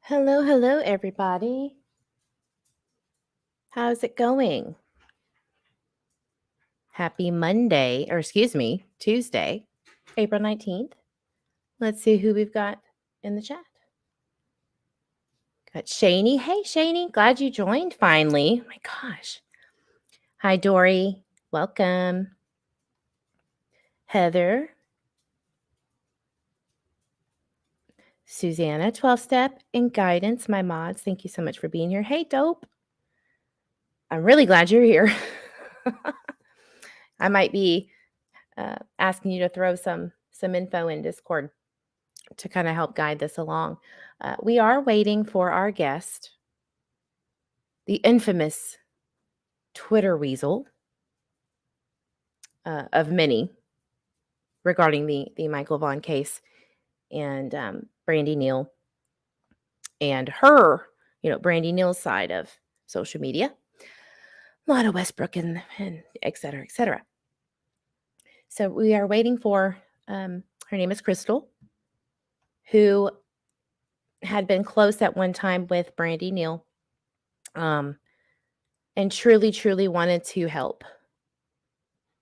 Hello, hello, everybody. How's it going? Happy Monday, or excuse me, Tuesday, April 19th. Let's see who we've got in the chat. Got Shani. Hey, Shani. Glad you joined finally. Oh my gosh. Hi, Dory. Welcome. Heather. Susanna, 12-step and guidance, my mods. Thank you so much for being here. Hey, Dope. I'm really glad you're here. I might be asking you to throw some info in Discord to kind of help guide this along. We are waiting for our guest, the infamous Twitter Weasel of many regarding the Michael Vaughan case and Brandy Neal and her, Brandy Neal's side of social media. A lot of Westbrook and et cetera, et cetera. So we are waiting for, her name is Crystal, who had been close at one time with Brandy Neal, and truly, truly wanted to help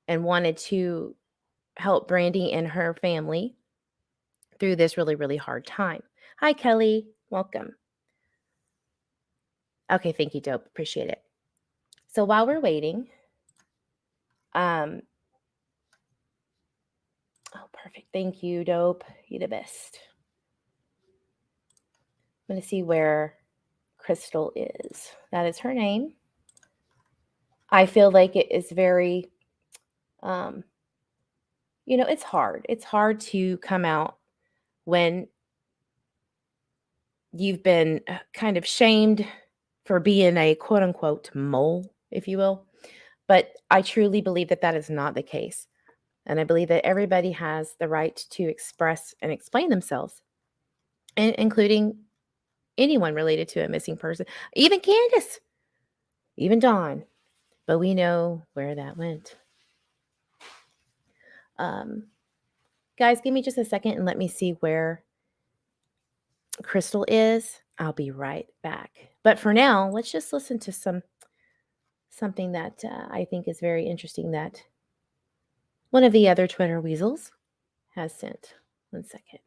and wanted to help Brandy and her family through this really, really hard time. Hi, Kelly. Welcome. Okay, thank you, Dope. Appreciate it. So while we're waiting, oh, perfect. Thank you, Dope. You're the best. I'm going to see where Crystal is. That is her name. I feel like it is very, it's hard. It's hard to come out when you've been kind of shamed for being a quote unquote mole, if you will. But I truly believe that that is not the case. And I believe that everybody has the right to express and explain themselves, including anyone related to a missing person, even Candace, even Dawn. But we know where that went. Guys, give me just a second and let me see where Crystal is. I'll be right back. But for now, let's just listen to something that I think is very interesting that one of the other Twitter weasels has sent. 1 second.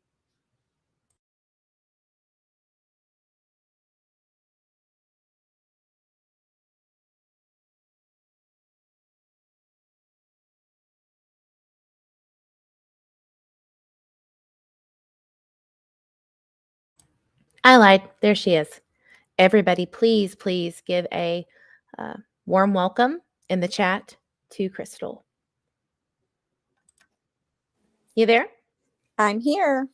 I lied. There she is. Everybody, please, please give a warm welcome in the chat to Crystal. You there? I'm here.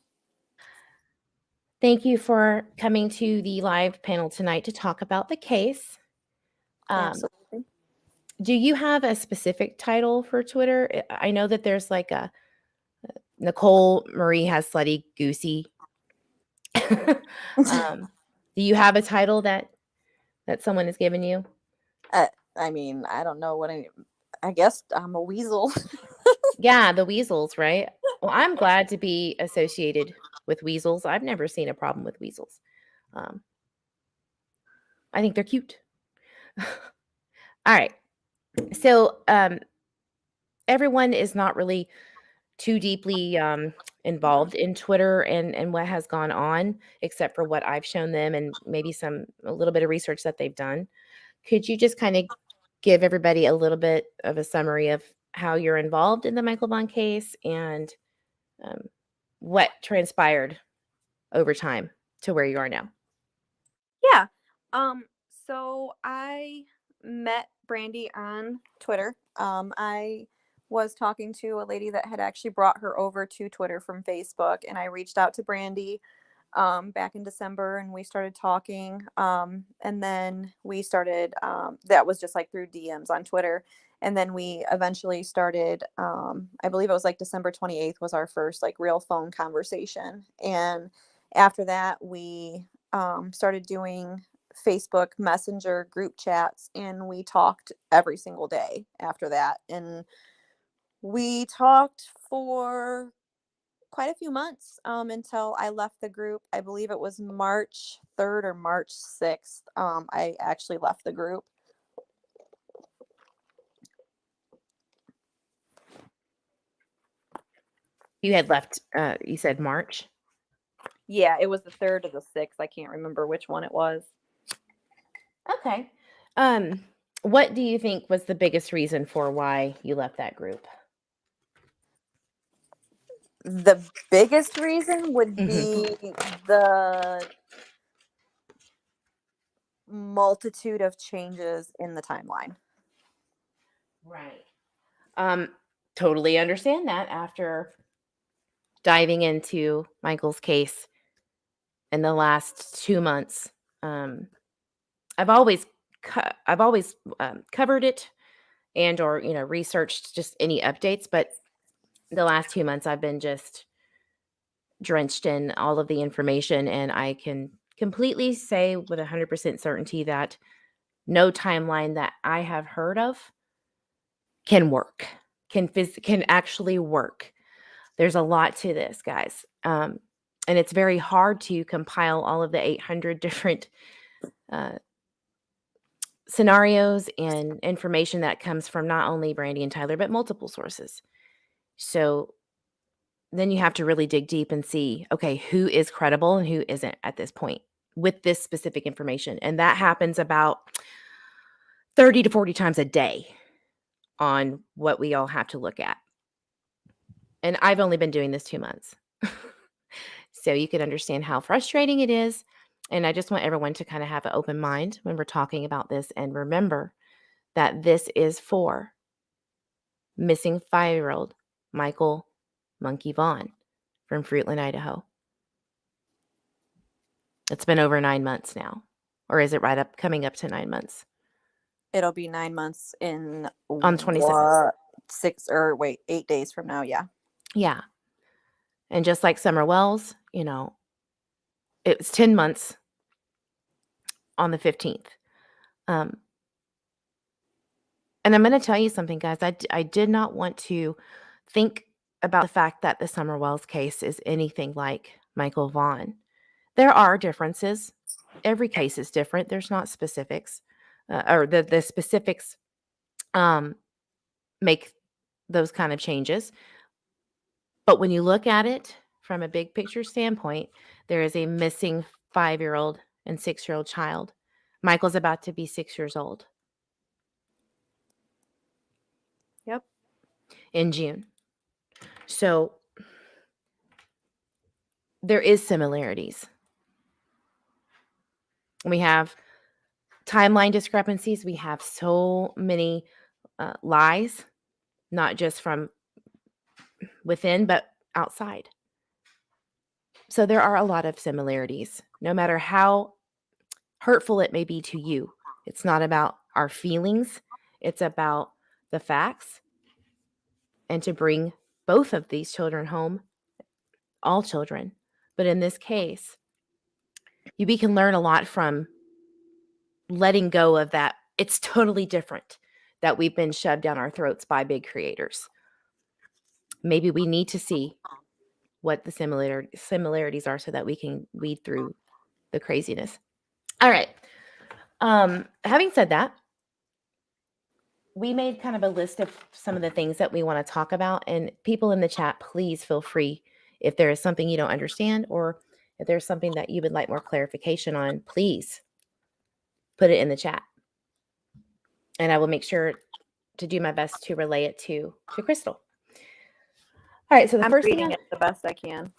Thank you for coming to the live panel tonight to talk about the case. Absolutely. Do you have a specific title for Twitter? I know that there's like a Nicole Marie has Slutty Goosey. Do you have a title that someone has given you? I mean, I don't know what I guess I'm a weasel. Yeah, the weasels, right? Well, I'm glad to be associated with weasels. I've never seen a problem with weasels. I think they're cute. All right. So everyone is not really too deeply involved in Twitter and what has gone on, except for what I've shown them and maybe a little bit of research that they've done. Could you just kind of give everybody a little bit of a summary of how you're involved in the Michael Vaughan case and what transpired over time to where you are now? Yeah. So I met Brandy on Twitter. I was talking to a lady that had actually brought her over to Twitter from Facebook, and I reached out to Brandy back in December, and we started talking. And then we started, that was just like through DMs on Twitter. And then we eventually started, I believe it was like December 28th was our first like real phone conversation. And after that, we started doing Facebook Messenger group chats, and we talked every single day after that. And we talked for quite a few months until I left the group. I believe it was March 3rd or March 6th. I actually left the group. You had left, you said March? Yeah, it was the 3rd or the 6th. I can't remember which one it was. Okay. What do you think was the biggest reason for why you left that group? The biggest reason would Mhm. be the multitude of changes in the timeline. Right. Totally understand that after diving into Michael's case in the last 2 months. I've always covered it and or researched just any updates, but the last 2 months I've been just drenched in all of the information, and I can completely say with 100% certainty that no timeline that I have heard of can work, can actually work. There's a lot to this, guys. And it's very hard to compile all of the 800 different scenarios and information that comes from not only Brandy and Tyler, but multiple sources. So then you have to really dig deep and see, okay, who is credible and who isn't at this point with this specific information. And that happens about 30 to 40 times a day on what we all have to look at. And I've only been doing this 2 months. So you can understand how frustrating it is. And I just want everyone to kind of have an open mind when we're talking about this and remember that this is for missing 5-year-old Michael Monkey Vaughan from Fruitland, Idaho. It's been over 9 months now. Or is it coming up to 9 months? It'll be 9 months in On 27th. 8 days from now. Yeah. Yeah. And just like Summer Wells, it was 10 months on the 15th. And I'm going to tell you something, guys. I did not want to think about the fact that the Summer Wells case is anything like Michael Vaughan. There are differences. Every case is different. There's not specifics, or the specifics make those kind of changes. But when you look at it from a big picture standpoint, there is a missing 5-year-old and 6-year-old child. Michael's about to be 6 years old. Yep. In June. So there is similarities. We have timeline discrepancies. We have so many lies, not just from within, but outside. So there are a lot of similarities, no matter how hurtful it may be to you. It's not about our feelings. It's about the facts and to bring both of these children home, all children. But in this case, we can learn a lot from letting go of that. It's totally different that we've been shoved down our throats by big creators. Maybe we need to see what the similarities are so that we can weed through the craziness. All right. Having said that, we made kind of a list of some of the things that we want to talk about. And people in the chat, please feel free. If there is something you don't understand or if there's something that you would like more clarification on, please put it in the chat. And I will make sure to do my best to relay it to Crystal. All right, so the I'm first reading thing it the best I can.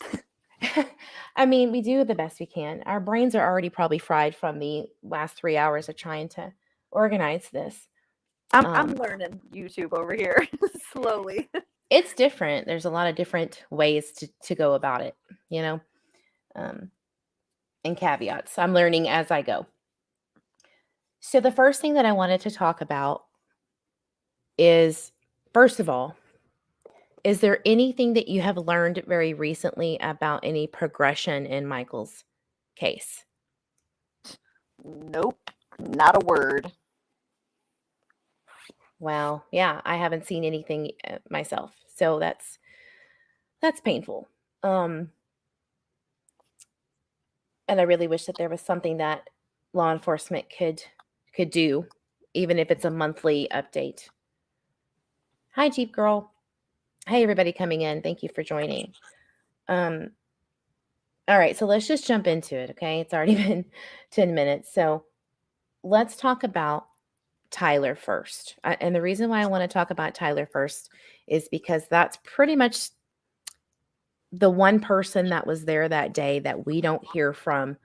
I mean, we do the best we can. Our brains are already probably fried from the last 3 hours of trying to organize this. I'm learning YouTube over here slowly. It's different. There's a lot of different ways to go about it, and caveats. I'm learning as I go. So the first thing that I wanted to talk about is, first of all, is there anything that you have learned very recently about any progression in Michael's case? Nope, not a word. Well, yeah, I haven't seen anything myself. So that's painful. And I really wish that there was something that law enforcement could do, even if it's a monthly update. Hi, Jeep Girl. Hey, everybody coming in. Thank you for joining. All right, so let's just jump into it, okay? It's already been 10 minutes. So let's talk about Tyler first. And the reason why I want to talk about Tyler first is because that's pretty much the one person that was there that day that we don't hear from.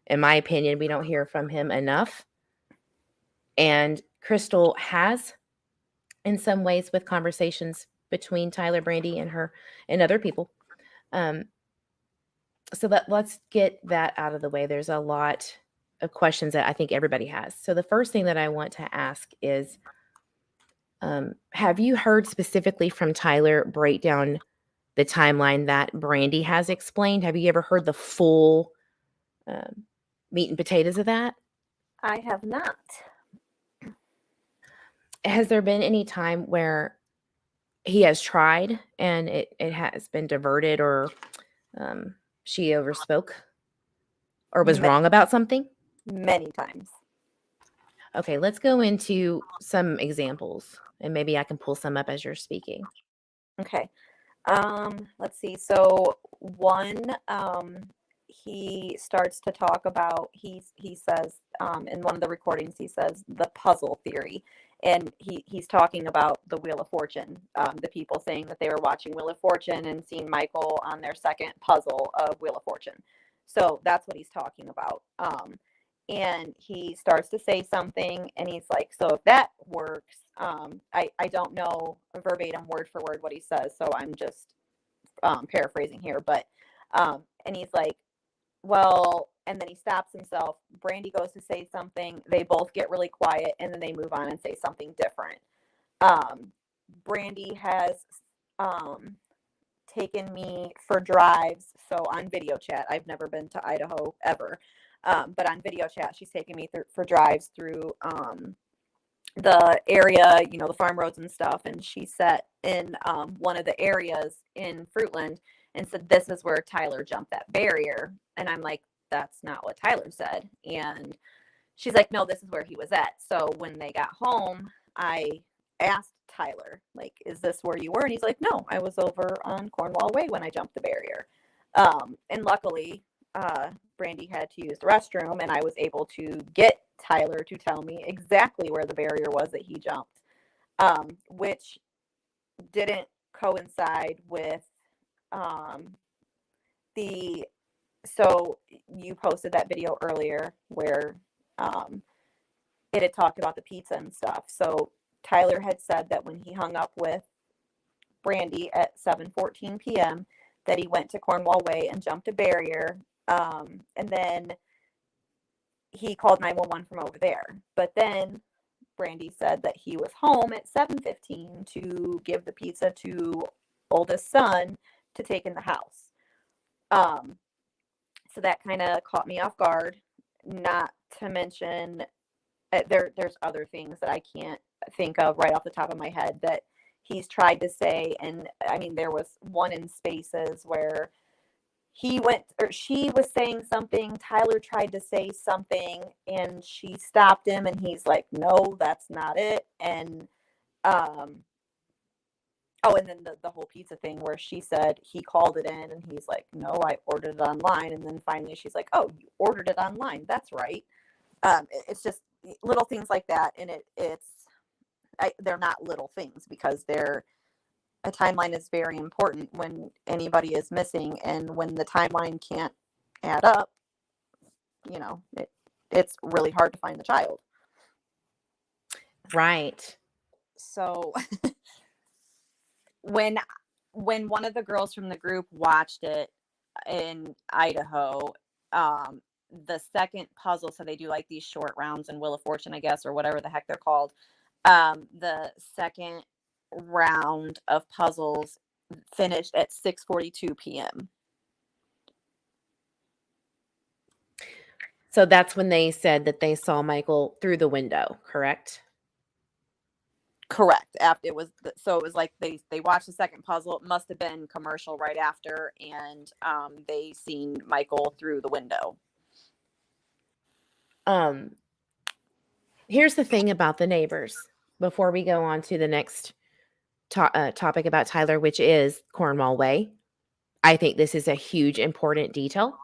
In my opinion, we don't hear from him enough. And Crystal has, in some ways, with conversations between Tyler, Brandy, and her and other people. So let's get that out of the way. There's a lot of questions that I think everybody has. So the first thing that I want to ask is, have you heard specifically from Tyler break down the timeline that Brandy has explained? Have you ever heard the full meat and potatoes of that? I have not. Has there been any time where he has tried and it has been diverted, or she overspoke or was wrong about something? Many times. Okay, let's go into some examples, and maybe I can pull some up as you're speaking. Okay. Let's see. So one, he starts to talk about, he says, in one of the recordings, he says the puzzle theory. And he's talking about the Wheel of Fortune, the people saying that they were watching Wheel of Fortune and seeing Michael on their second puzzle of Wheel of Fortune. So that's what he's talking about. And he starts to say something, and he's like, so if that works, I don't know verbatim word for word what he says, so I'm just paraphrasing here, but and he's like, well, and then he stops himself. Brandy goes to say something, they both get really quiet, and then they move on and say something different. Brandy has taken me for drives, so on video chat. I've never been to Idaho ever, but on video chat she's taken me for drives through the area, the farm roads and stuff, and she sat in one of the areas in Fruitland and said, this is where Tyler jumped that barrier. And I'm like, that's not what Tyler said. And she's like, no, this is where he was at. So when they got home, I asked Tyler, like, is this where you were? And he's like, no, I was over on Cornwall Way when I jumped the barrier. And luckily, Brandy had to use the restroom, and I was able to get Tyler to tell me exactly where the barrier was that he jumped, which didn't coincide with so you posted that video earlier where it had talked about the pizza and stuff. So Tyler had said that when he hung up with Brandy at 7:14 p.m. that he went to Cornwall Way and jumped a barrier, and then he called 911 from over there. But then Brandy said that he was home at 7:15 to give the pizza to oldest son to take in the house. So that kind of caught me off guard. Not to mention, there's other things that I can't think of right off the top of my head that he's tried to say. And I mean, there was one in Spaces where she was saying something, Tyler tried to say something, and she stopped him, and he's like, no, that's not it. And and then the whole pizza thing where she said he called it in, and he's like, no, I ordered it online. And then finally she's like, oh, you ordered it online, that's right. It's just little things like that. And they're not little things, because a timeline is very important when anybody is missing, and when the timeline can't add up, it's really hard to find the child. Right. So when one of the girls from the group watched it in Idaho, the second puzzle, so they do like these short rounds in Wheel of Fortune, I guess, or whatever the heck they're called. The second round of puzzles finished at 6:42 p.m. So that's when they said that they saw Michael through the window, correct? Correct. After it was, so it was like they watched the second puzzle. It must have been commercial right after, and they seen Michael through the window. Here's the thing about the neighbors before we go on to the next topic about Tyler, which is Cornwall Way. I think this is a huge, important detail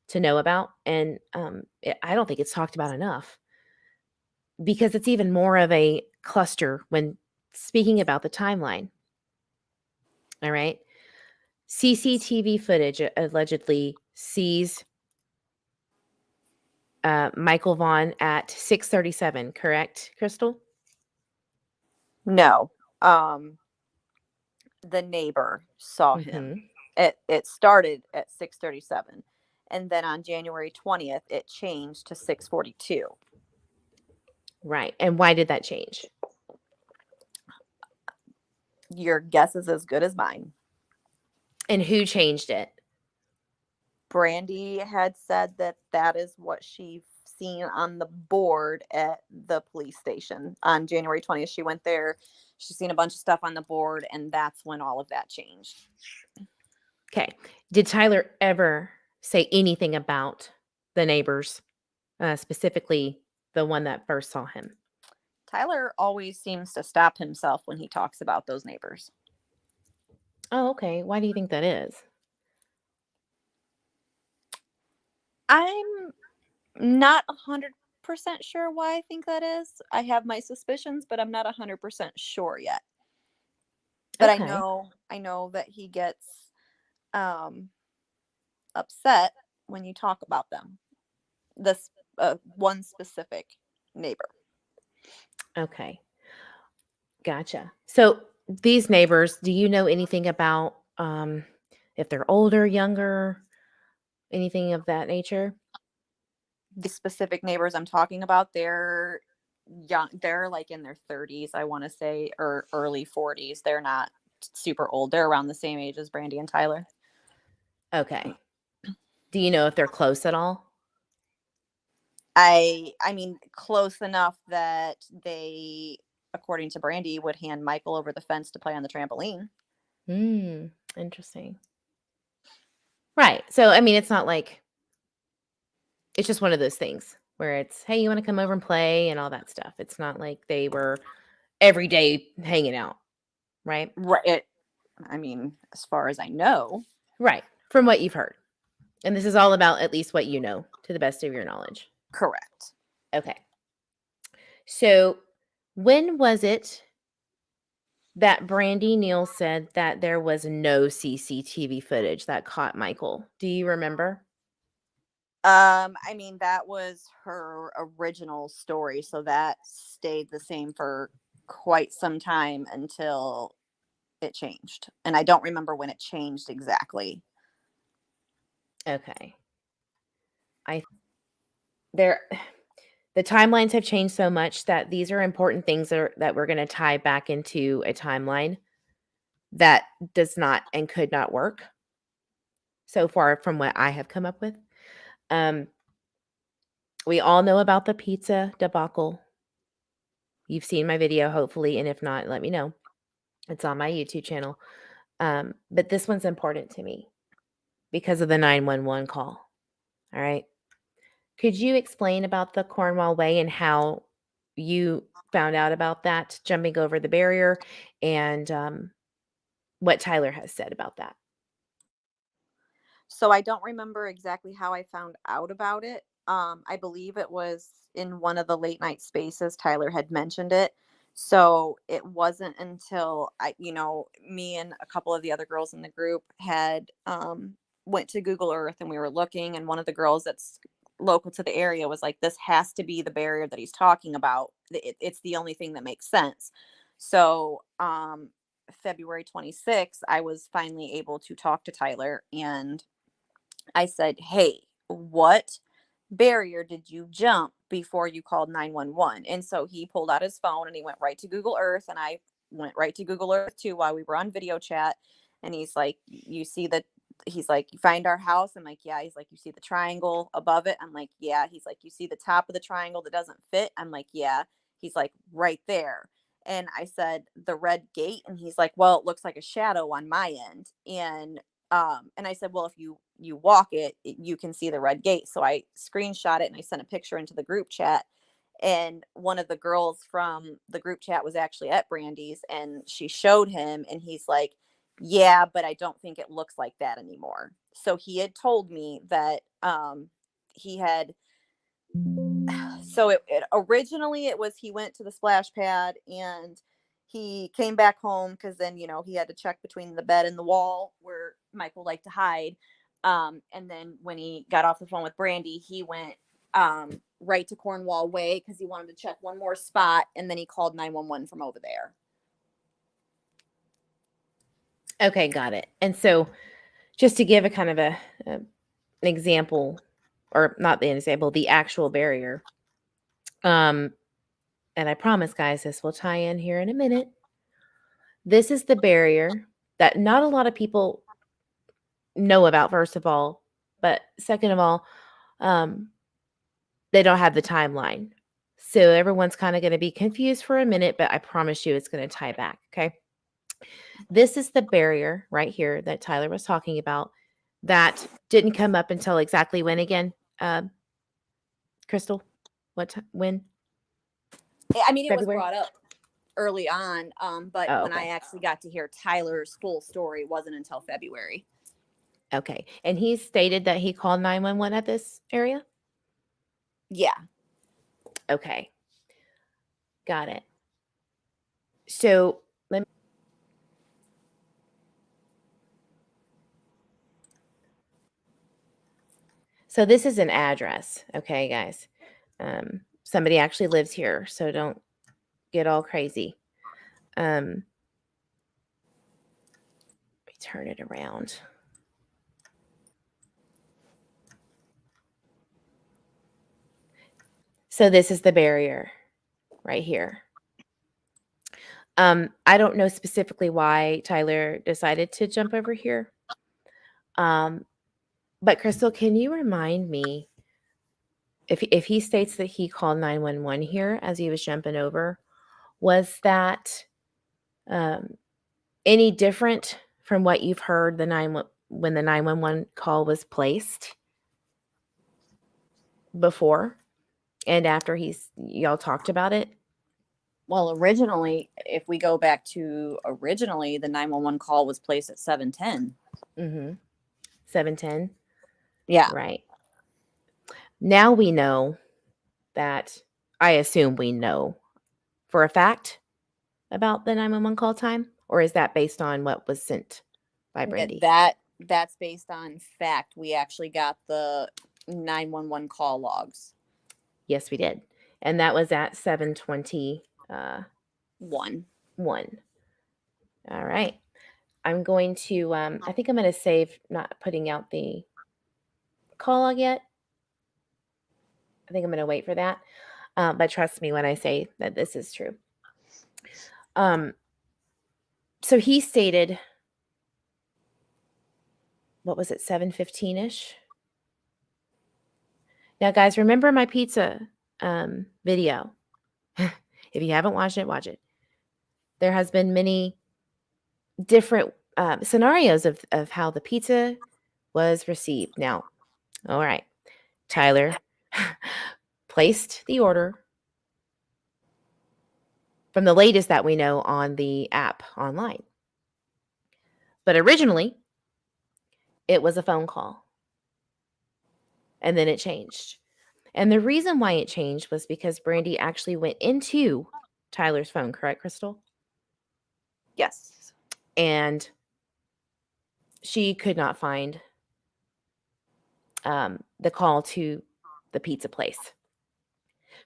to know about, and I don't think it's talked about enough because it's even more of a cluster when speaking about the timeline. All right. CCTV footage allegedly sees Michael Vaughan at 6:37, correct, Crystal? No, the neighbor saw him. Mhm. It started at 6:37, and then on January 20th, it changed to 6:42. Right. And why did that change? Your guess is as good as mine. And who changed it? Brandy had said that that is what she seen on the board at the police station on January 20th. She went there, she's seen a bunch of stuff on the board, and that's when all of that changed. Okay. Did Tyler ever say anything about the neighbors, specifically the one that first saw him? Tyler always seems to stop himself when he talks about those neighbors. Oh, okay. Why do you think that is? I'm not 100% sure why I think that is. I have my suspicions, but I'm not 100% sure yet. But Okay. I know that he gets upset when you talk about them. This one specific neighbor. Okay. Gotcha. So these neighbors, do you know anything about if they're older, younger, anything of that nature? The specific neighbors I'm talking about, they're young. They're like in their 30s, I want to say, or early 40s. They're not super old. They're around the same age as Brandy and Tyler. Okay. Do you know if they're close at all? I mean, close enough that they, according to Brandy, would hand Michael over the fence to play on the trampoline. Interesting. Right. So, I mean, it's not like it's just one of those things where it's, hey, you want to come over and play and all that stuff. It's not like they were every day hanging out, right? Right. I mean, as far as I know. Right. From what you've heard. And this is all about at least what you know to the best of your knowledge. Correct. Okay. So, when was it that Brandy Neal said that there was no CCTV footage that caught Michael? Do you remember? I mean, that was her original story, so that stayed the same for quite some time until it changed. And I don't remember when it changed exactly. Okay. There the timelines have changed so much that these are important things that we're going to tie back into a timeline that does not and could not work so far from what I have come up with. Um, we all know about the pizza debacle. You've seen my video, hopefully, and if not, let me know. It's on my YouTube channel. But this one's important to me because of the 911 call. All right. Could you explain about the Cornwall Way and how you found out about that, jumping over the barrier, and what Tyler has said about that? So I don't remember exactly how I found out about it. I believe it was in one of the late night spaces. Tyler had mentioned it. So it wasn't until me and a couple of the other girls in the group had went to Google Earth and we were looking, and one of the girls that's local to the area was like, this has to be the barrier that he's talking about. It's the only thing that makes sense. So February 26th, I was finally able to talk to Tyler, and I said, hey, what barrier did you jump before you called 911? And so he pulled out his phone and he went right to Google Earth. And I went right to Google Earth too while we were on video chat. And he's like, you see that? He's like, you find our house? I'm like, yeah. He's like, you see the triangle above it? I'm like, yeah. He's like, you see the top of the triangle that doesn't fit? I'm like, yeah. He's like, right there. And I said, the red gate. And he's like, well, it looks like a shadow on my end. And I said, well, if you walk it, you can see the red gate. So I screenshot it and I sent a picture into the group chat. And one of the girls from the group chat was actually at Brandy's, and she showed him, and he's like, yeah, but I don't think it looks like that anymore. So he had told me that he had so it originally it was he went to the splash pad and he came back home because then he had to check between the bed and the wall where Michael liked to hide. And then when he got off the phone with Brandy, he went right to Cornwall Way because he wanted to check one more spot, and then he called 911 from over there. Okay, got it. And so just to give a kind of an example, or not the example, the actual barrier. And I promise, guys, this will tie in here in a minute. This is the barrier that not a lot of people know about, first of all, but second of all, they don't have the timeline. So everyone's kind of going to be confused for a minute, but I promise you it's going to tie back. Okay. This is the barrier right here that Tyler was talking about that didn't come up until exactly when again? Crystal, when? I mean, it February? was brought up early on, but Oh, when okay. I actually got to hear Tyler's full story, it wasn't until February. Okay. And he stated that he called 911 at this area? Yeah. Okay. Got it. So let me. So this is an address. Okay, guys. Somebody actually lives here, so don't get all crazy. Let me turn it around. So this is the barrier right here. I don't know specifically why Tyler decided to jump over here. But Crystal, can you remind me if he states that he called 911 here as he was jumping over, was that any different from what you've heard when the 911 call was placed before and after y'all talked about it? Well, originally, if we go back to originally, the 911 call was placed at 7:10. 7:10. Yeah. Right. Now we know that, I assume we know for a fact about the 911 call time, or is that based on what was sent by Brandy? That's based on fact. We actually got the 911 call logs. Yes, we did. And that was at 7:21. All right. I'm going to, I think I'm going to save not putting out the call log yet. I think I'm going to wait for that. But trust me when I say that this is true. So he stated, what was it, 7:15-ish? Now, guys, remember my pizza video. If you haven't watched it, watch it. There has been many different scenarios of how the pizza was received. Now, all right, Tyler placed the order from the latest that we know on the app online. But originally, it was a phone call. And then it changed. And the reason why it changed was because Brandy actually went into Tyler's phone, correct, Crystal? Yes. And she could not find the call to the pizza place.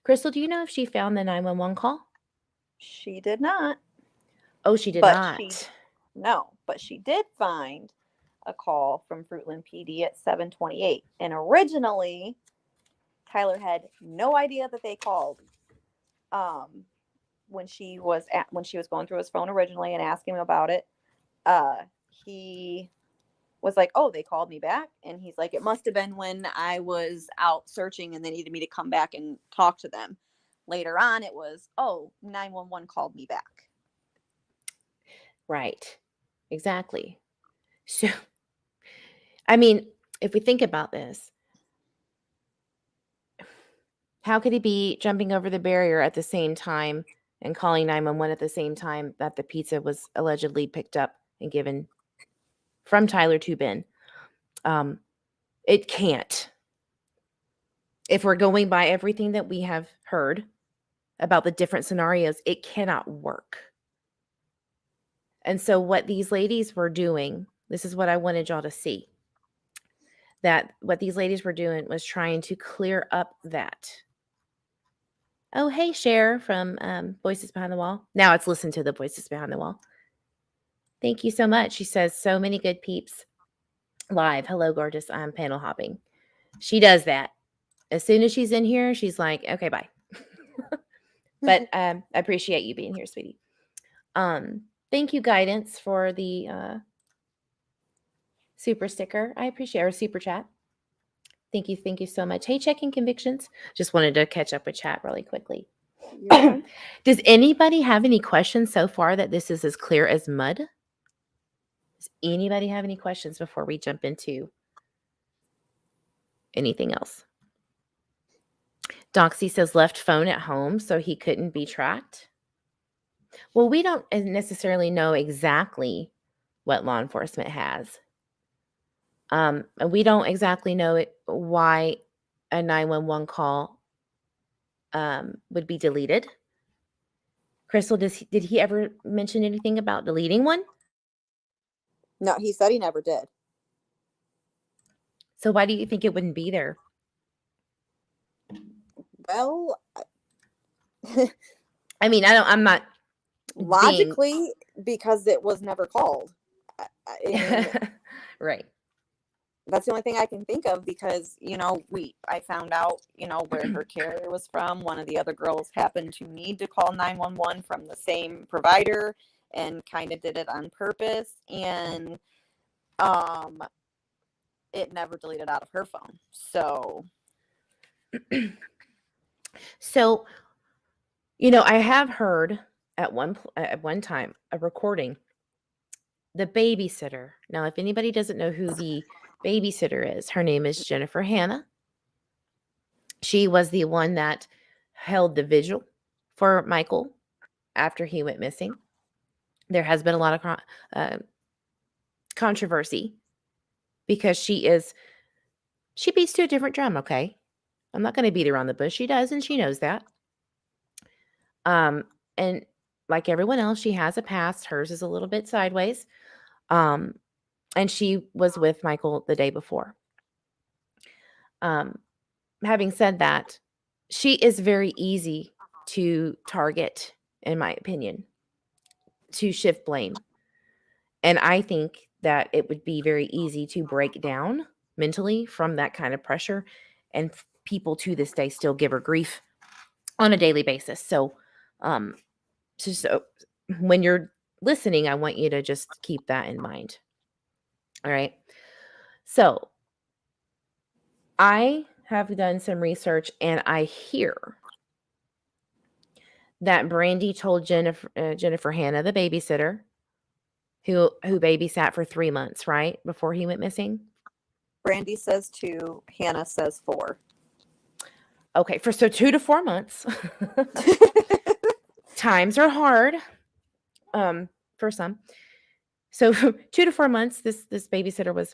Crystal, do you know if she found the 911 call? She did not. Oh, she did But not. but she did find a call from Fruitland PD at 7:28. And originally, Tyler had no idea that they called. When she was going through his phone originally and asking him about it, he was like, "Oh, they called me back," and he's like, "It must have been when I was out searching and they needed me to come back and talk to them." later on it was, oh, 911 called me back. Right. Exactly. So, I mean, if we think about this, how could he be jumping over the barrier at the same time and calling 911 at the same time that the pizza was allegedly picked up and given from Tyler to Ben? It can't. If we're going by everything that we have heard about the different scenarios, it cannot work. And so what these ladies were doing, this is what I wanted y'all to see, that what these ladies were doing was trying to clear up that. Oh, hey, Cher from Voices Behind the Wall. Now it's listen to the Voices Behind the Wall. Thank you so much. She says, so many good peeps live. Hello, gorgeous. I'm panel hopping. She does that. As soon as she's in here, she's like, okay, bye. But I appreciate you being here, sweetie. Thank you, Guidance, for the super sticker. I appreciate our super chat. Thank you so much. Hey, checking convictions. Just wanted to catch up with chat really quickly. Does anybody have any questions so far that this is as clear as mud? Does anybody have any questions before we jump into anything else? Doxy says left phone at home so he couldn't be tracked. Well, we don't necessarily know exactly what law enforcement has. And we don't exactly know why a 911 call would be deleted. Crystal, did he ever mention anything about deleting one? No, he said he never did. So why do you think it wouldn't be there? Well, I mean, I'm not logically, because it was never called. I mean, right. That's the only thing I can think of, because, I found out, where her carrier was from. One of the other girls happened to need to call 911 from the same provider and kind of did it on purpose. And it never deleted out of her phone. So I have heard at one time a recording, the babysitter. Now, if anybody doesn't know who the babysitter is, her name is Jennifer Hanna. She was the one that held the vigil for Michael after he went missing. There has been a lot of controversy because she beats to a different drum, okay? I'm not going to beat around the bush. She does, and she knows that. And like everyone else, she has a past. Hers is a little bit sideways. And she was with Michael the day before. Having said that, she is very easy to target, in my opinion, to shift blame. And I think that it would be very easy to break down mentally from that kind of pressure. And people to this day still give her grief on a daily basis. So, so when you're listening, I want you to just keep that in mind. All right. So I have done some research, and I hear that Brandy told Jennifer Hanna, the babysitter, who babysat for 3 months, right, before he went missing. Brandy says 2, Hannah says 4. Okay, so 2 to 4 months. Times are hard, for some. So 2 to 4 months, this babysitter was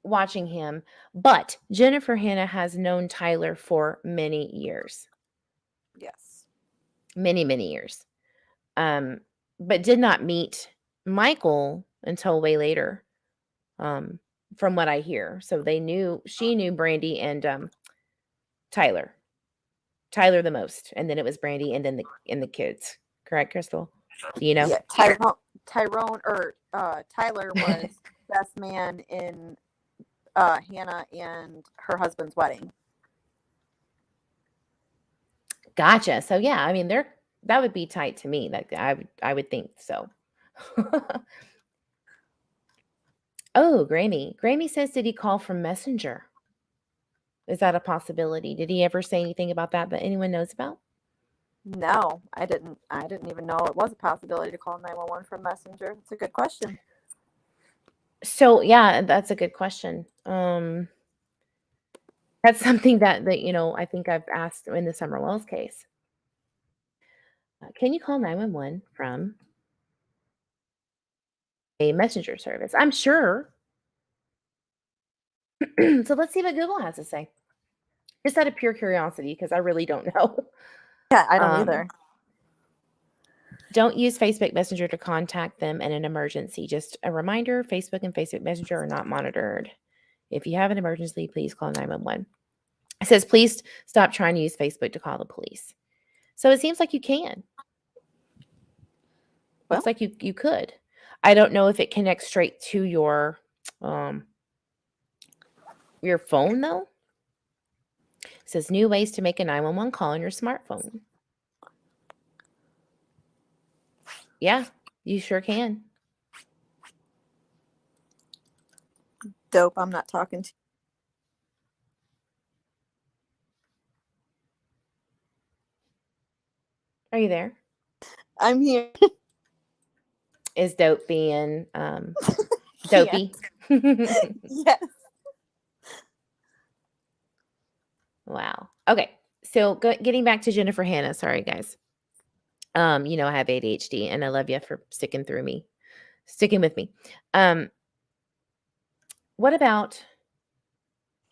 watching him. But Jennifer Hanna has known Tyler for many years. Yes. Many, many years. But did not meet Michael until way later, from what I hear. So she knew Brandy and Tyler the most, and then it was Brandy, and then the kids. Correct, Crystal? Do you know? Yeah, Tyler was best man in Hannah and her husband's wedding. Gotcha. So yeah, I mean that would be tight to me. Like I would think so. Oh, Grammy. Grammy says, did he call from Messenger? Is that a possibility? Did he ever say anything about that anyone knows about? No, I didn't. I didn't even know it was a possibility to call 911 from Messenger. It's a good question. So yeah, that's a good question. That's something that I think I've asked in the Summer Wells case. Can you call 911 from a messenger service? I'm sure. So let's see what Google has to say. Just out of pure curiosity, because I really don't know. Yeah, I don't either. Don't use Facebook Messenger to contact them in an emergency. Just a reminder, Facebook and Facebook Messenger are not monitored. If you have an emergency, please call 911. It says, please stop trying to use Facebook to call the police. So it seems like you can. Well, Looks like you could. I don't know if it connects straight to your phone, though. It says new ways to make a 911 call on your smartphone. Yeah, you sure can. dope. I'm not talking to. Are you there? I'm here. Is dope being dopey? Yes. Wow. Okay. So getting back to Jennifer Hanna. Sorry, guys. I have ADHD, and I love you for sticking with me. What about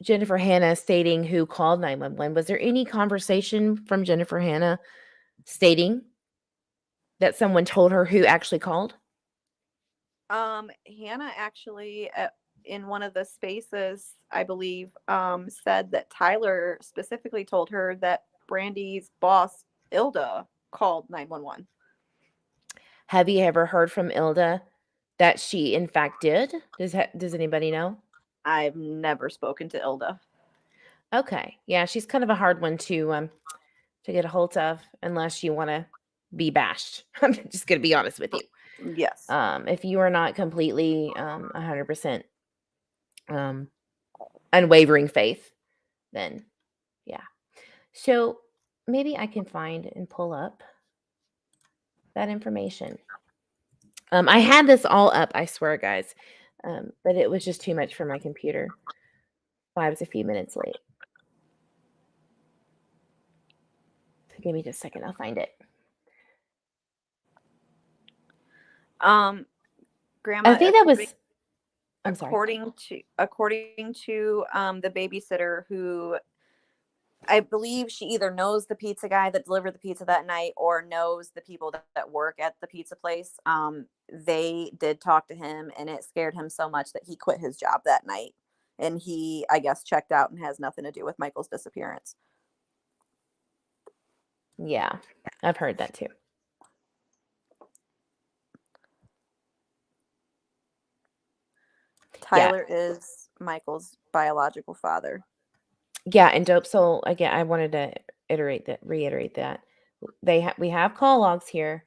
Jennifer Hanna stating who called 911? Was there any conversation from Jennifer Hanna stating that someone told her who actually called? Hannah actually, in one of the spaces, I believe, said that Tyler specifically told her that Brandy's boss, Ilda, called 911. Have you ever heard from Ilda that she in fact did? Does anybody know? I've never spoken to Ilda. Okay. Yeah, she's kind of a hard one to get a hold of unless you want to be bashed. I'm just going to be honest with you. Yes. If you are not completely 100% unwavering faith, then yeah. So maybe I can find and pull up that information. I had this all up, I swear, guys, but it was just too much for my computer. I was a few minutes late. So give me just a second. I'll find it. Grandma, I think that was. I'm sorry. According to the babysitter, who I believe she either knows the pizza guy that delivered the pizza that night or knows the people that work at the pizza place. They did talk to him, and it scared him so much that he quit his job that night. And he, I guess, checked out and has nothing to do with Michael's disappearance. Yeah, I've heard that too. Tyler is Michael's biological father. Yeah, and dope. So again, I wanted to reiterate that we have call logs here.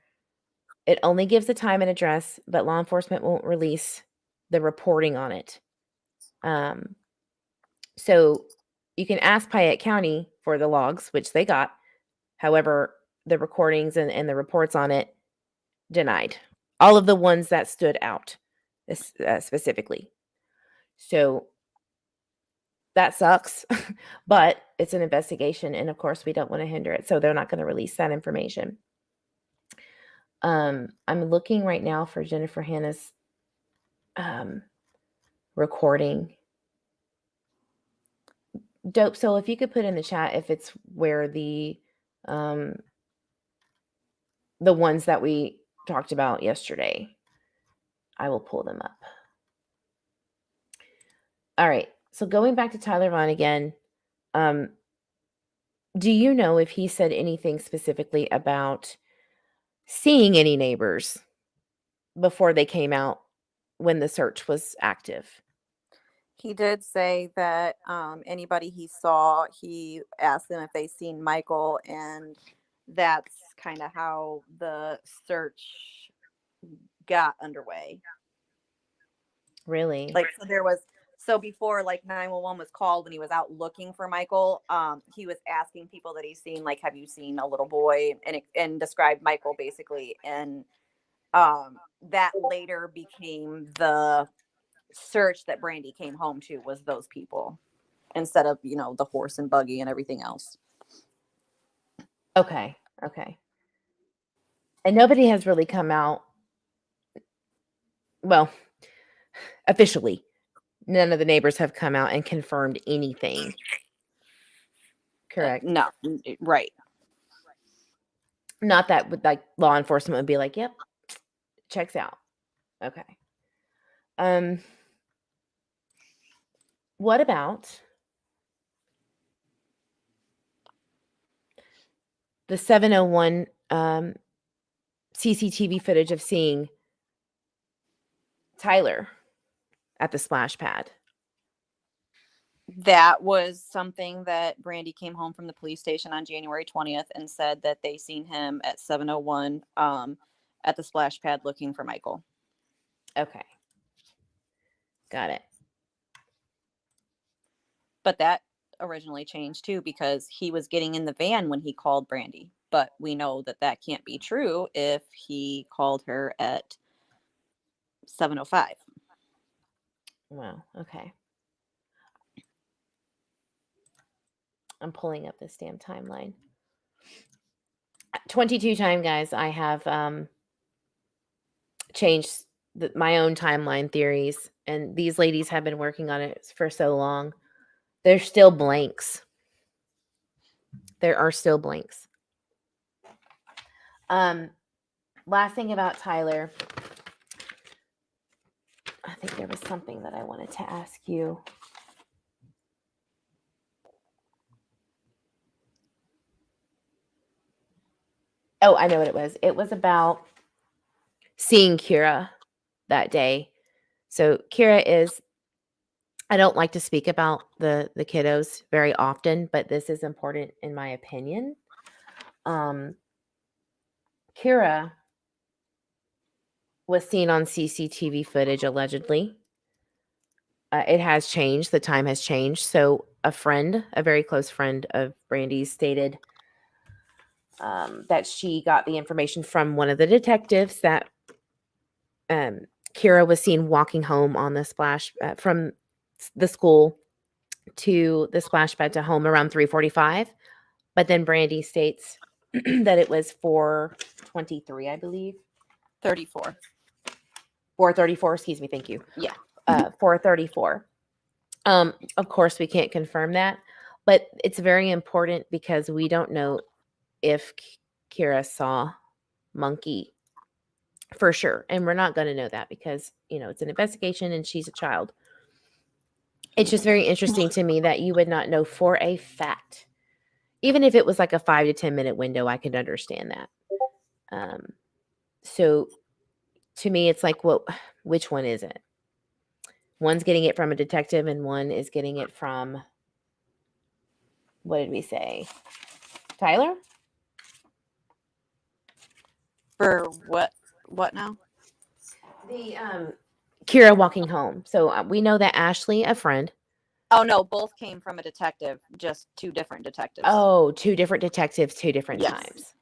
It only gives the time and address, but law enforcement won't release the reporting on it. So you can ask Piatt County for the logs, which they got. However, the recordings and the reports on it denied. All of the ones that stood out specifically. So that sucks, but it's an investigation, and of course we don't want to hinder it, so they're not going to release that information. I'm looking right now for Jennifer Hanna's recording. Dope. So if you could put in the chat if it's where the ones that we talked about yesterday, I will pull them up. All right. So going back to Tyler Vaughan again, do you know if he said anything specifically about seeing any neighbors before they came out when the search was active? He did say that anybody he saw, he asked them if they seen Michael, and that's kind of how the search got underway. Really? Like, so So before like 911 was called, when he was out looking for Michael, he was asking people that he's seen, like, have you seen a little boy? And described Michael basically. And that later became the search that Brandy came home to, was those people, instead of, the horse and buggy and everything else. Okay. And nobody has really come out, well, officially. None of the neighbors have come out and confirmed anything. Correct. No, right. Not that would, like, law enforcement would be like, yep, checks out. Okay. What about the 701 CCTV footage of seeing Tyler at the splash pad? That was something that Brandy came home from the police station on January 20th and said that they seen him at 701 at the splash pad looking for Michael. Okay. Got it. But that originally changed too, because he was getting in the van when he called Brandy. But we know that that can't be true if he called her at 7:05. Wow. Okay. I'm pulling up this damn timeline. 22 time, guys. I have changed my own timeline theories, and these ladies have been working on it for so long. There's still blanks. There are still blanks. Last thing about Tyler. I think there was something that I wanted to ask you. Oh, I know what it was. It was about seeing Kira that day. So Kira is, I don't like to speak about the kiddos very often, but this is important in my opinion. Kira was seen on CCTV footage allegedly. It has changed. The time has changed. So a very close friend of Brandy's, stated that she got the information from one of the detectives that Kira was seen walking home on the splash from the school to the splash pad to home around 3:45. But then Brandy states that it was 4:23, I believe. 34. 4:34, excuse me, thank you. Yeah. 4:34. Of course, we can't confirm that, but it's very important because we don't know if Kira saw Monkey for sure. And we're not going to know that because, it's an investigation and she's a child. It's just very interesting to me that you would not know for a fact. Even if it was like a 5 to 10 minute window, I could understand that. So to me, it's like, well, which one is it? One's getting it from a detective and one is getting it from, what did we say? Tyler? For what now? The Kira walking home. So we know that Ashley, a friend. Oh no, both came from a detective, just two different detectives. Oh, two different detectives, two different times.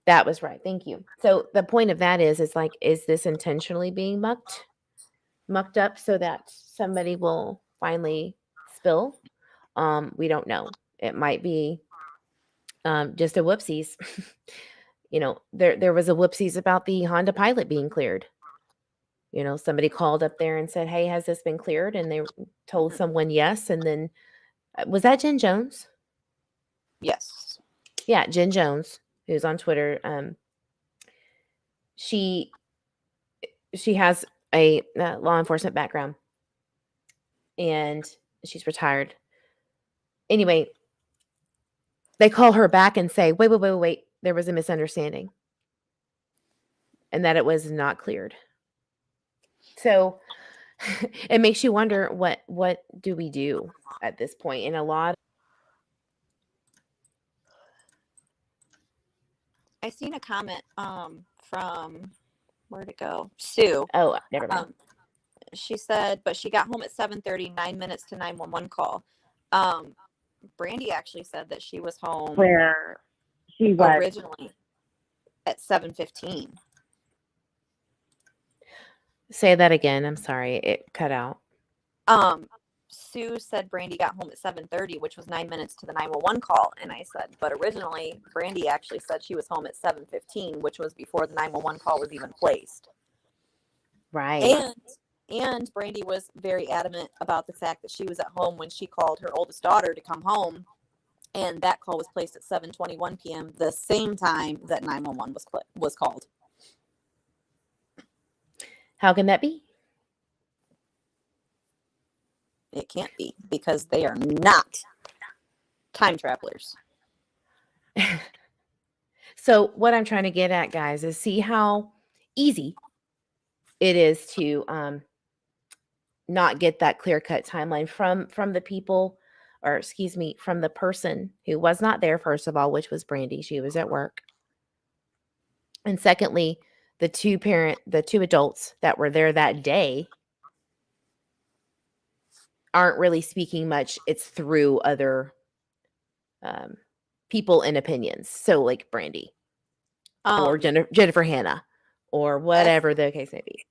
That was right. Thank you. So the point of that is like, is this intentionally being mucked up so that somebody will finally spill? We don't know. It might be just a whoopsies. There was a whoopsies about the Honda Pilot being cleared. Somebody called up there and said, hey, has this been cleared? And they told someone yes. And then, was that Jen Jones? Yes. Yeah, Jen Jones, who's on Twitter. She has a law enforcement background. And she's retired. Anyway, they call her back and say, wait. There was a misunderstanding. And that it was not cleared. So it makes you wonder, what do we do at this point? And a lot. I seen a comment from, where'd it go? Sue. Oh, never mind. she said, but she got home at 7:30, 9 minutes to 911 call. Brandy actually said that she was home Where she was. originally at 7:15. Say that again. I'm sorry. It cut out. Sue said Brandy got home at 7:30, which was 9 minutes to the 911 call. And I said, but originally Brandy actually said she was home at 7:15, which was before the 911 call was even placed. Right. And Brandy was very adamant about the fact that she was at home when she called her oldest daughter to come home. And that call was placed at 7:21 p.m., the same time that 911 was called. How can that be? It can't be, because they are not time travelers. So what I'm trying to get at, guys, is see how easy it is to not get that clear-cut timeline from the people, or excuse me, from the person who was not there, first of all, which was Brandy. She was at work. And secondly, the two adults that were there that day aren't really speaking much. It's through other people and opinions. So like Brandy or Jennifer Hannah or whatever the case may be.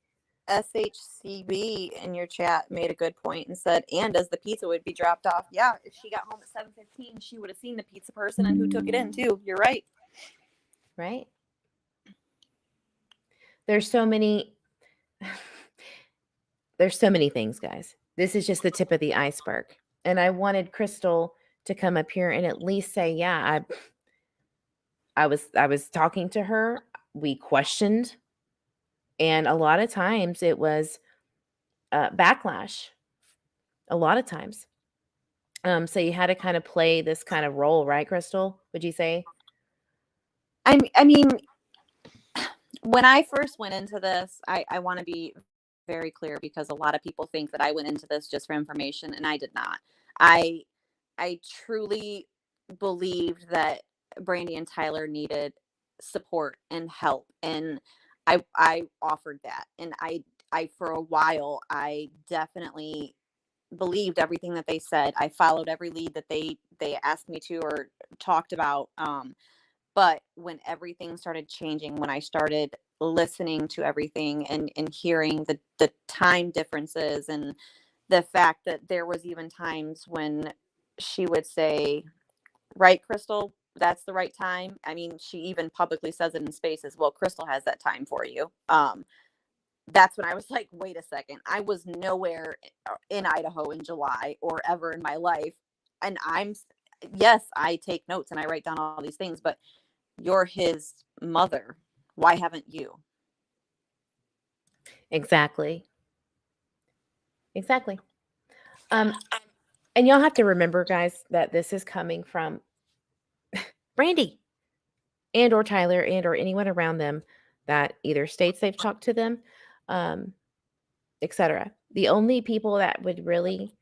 SHCB in your chat made a good point and said, and as the pizza would be dropped off. Yeah, if she got home at 7:15, she would have seen the pizza person and who took it in too. You're right. Right. There's so many things, guys. This is just the tip of the iceberg. And I wanted Crystal to come up here and at least say, yeah, I was talking to her. We questioned. And a lot of times it was backlash. A lot of times. So you had to kind of play this kind of role, right, Crystal? Would you say? I mean, when I first went into this, I want to be very clear, because a lot of people think that I went into this just for information, and I did not. I truly believed that Brandy and Tyler needed support and help, and I offered that. And I for a while, I definitely believed everything that they said. I followed every lead that they asked me to or talked about. But when everything started changing, when I started listening to everything and hearing the time differences, and the fact that there was even times when she would say, right, Crystal, that's the right time. I mean, she even publicly says it in spaces. Well, Crystal has that time for you. That's when I was like, wait a second. I was nowhere in Idaho in July or ever in my life. And yes, I take notes and I write down all these things, but you're his mother. Why haven't you? Exactly. And y'all have to remember, guys, that this is coming from Brandy and or Tyler and or anyone around them that either states they've talked to them, etc. The only people that would really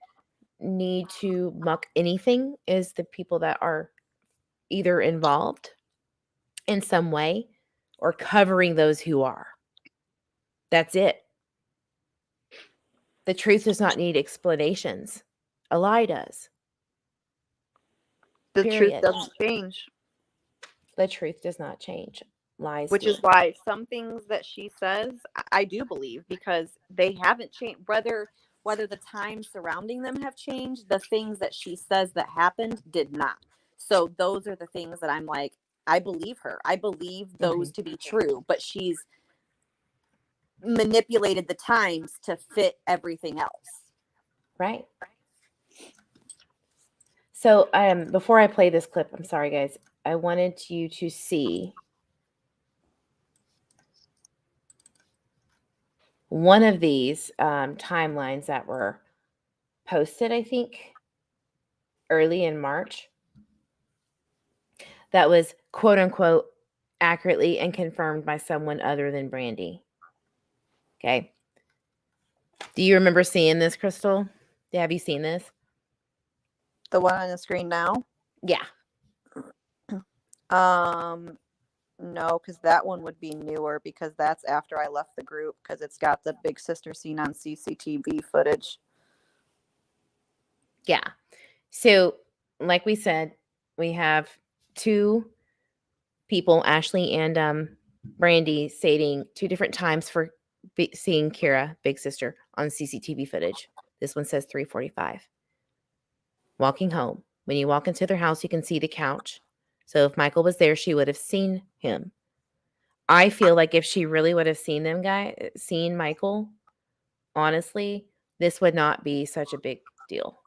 need to muck anything is the people that are either involved in some way or covering those who are. That's it. The truth does not need explanations. A lie does. The Period. truth doesn't change. The truth does not change. Lies Which do. is why some things that she says, I do believe, because they haven't changed. Whether the times surrounding them have changed, the things that she says that happened did not. So those are the things that I'm like, I believe her. I believe those to be true, but she's manipulated the times to fit everything else. Right. So before I play this clip, I'm sorry, guys. I wanted you to see one of these timelines that were posted, I think, early in March. That was quote unquote accurately and confirmed by someone other than Brandy. Okay. Do you remember seeing this, Crystal? Have you seen this? The one on the screen now? Yeah. No, because that one would be newer because that's after I left the group because it's got the big sister scene on CCTV footage. Yeah. So, like we said, we have two people, Ashley and Brandy, stating two different times for seeing Kira, big sister, on CCTV footage. This one says 3:45. Walking home. When you walk into their house, you can see the couch. So if Michael was there, she would have seen him. I feel like if she really would have seen Michael, honestly, this would not be such a big deal.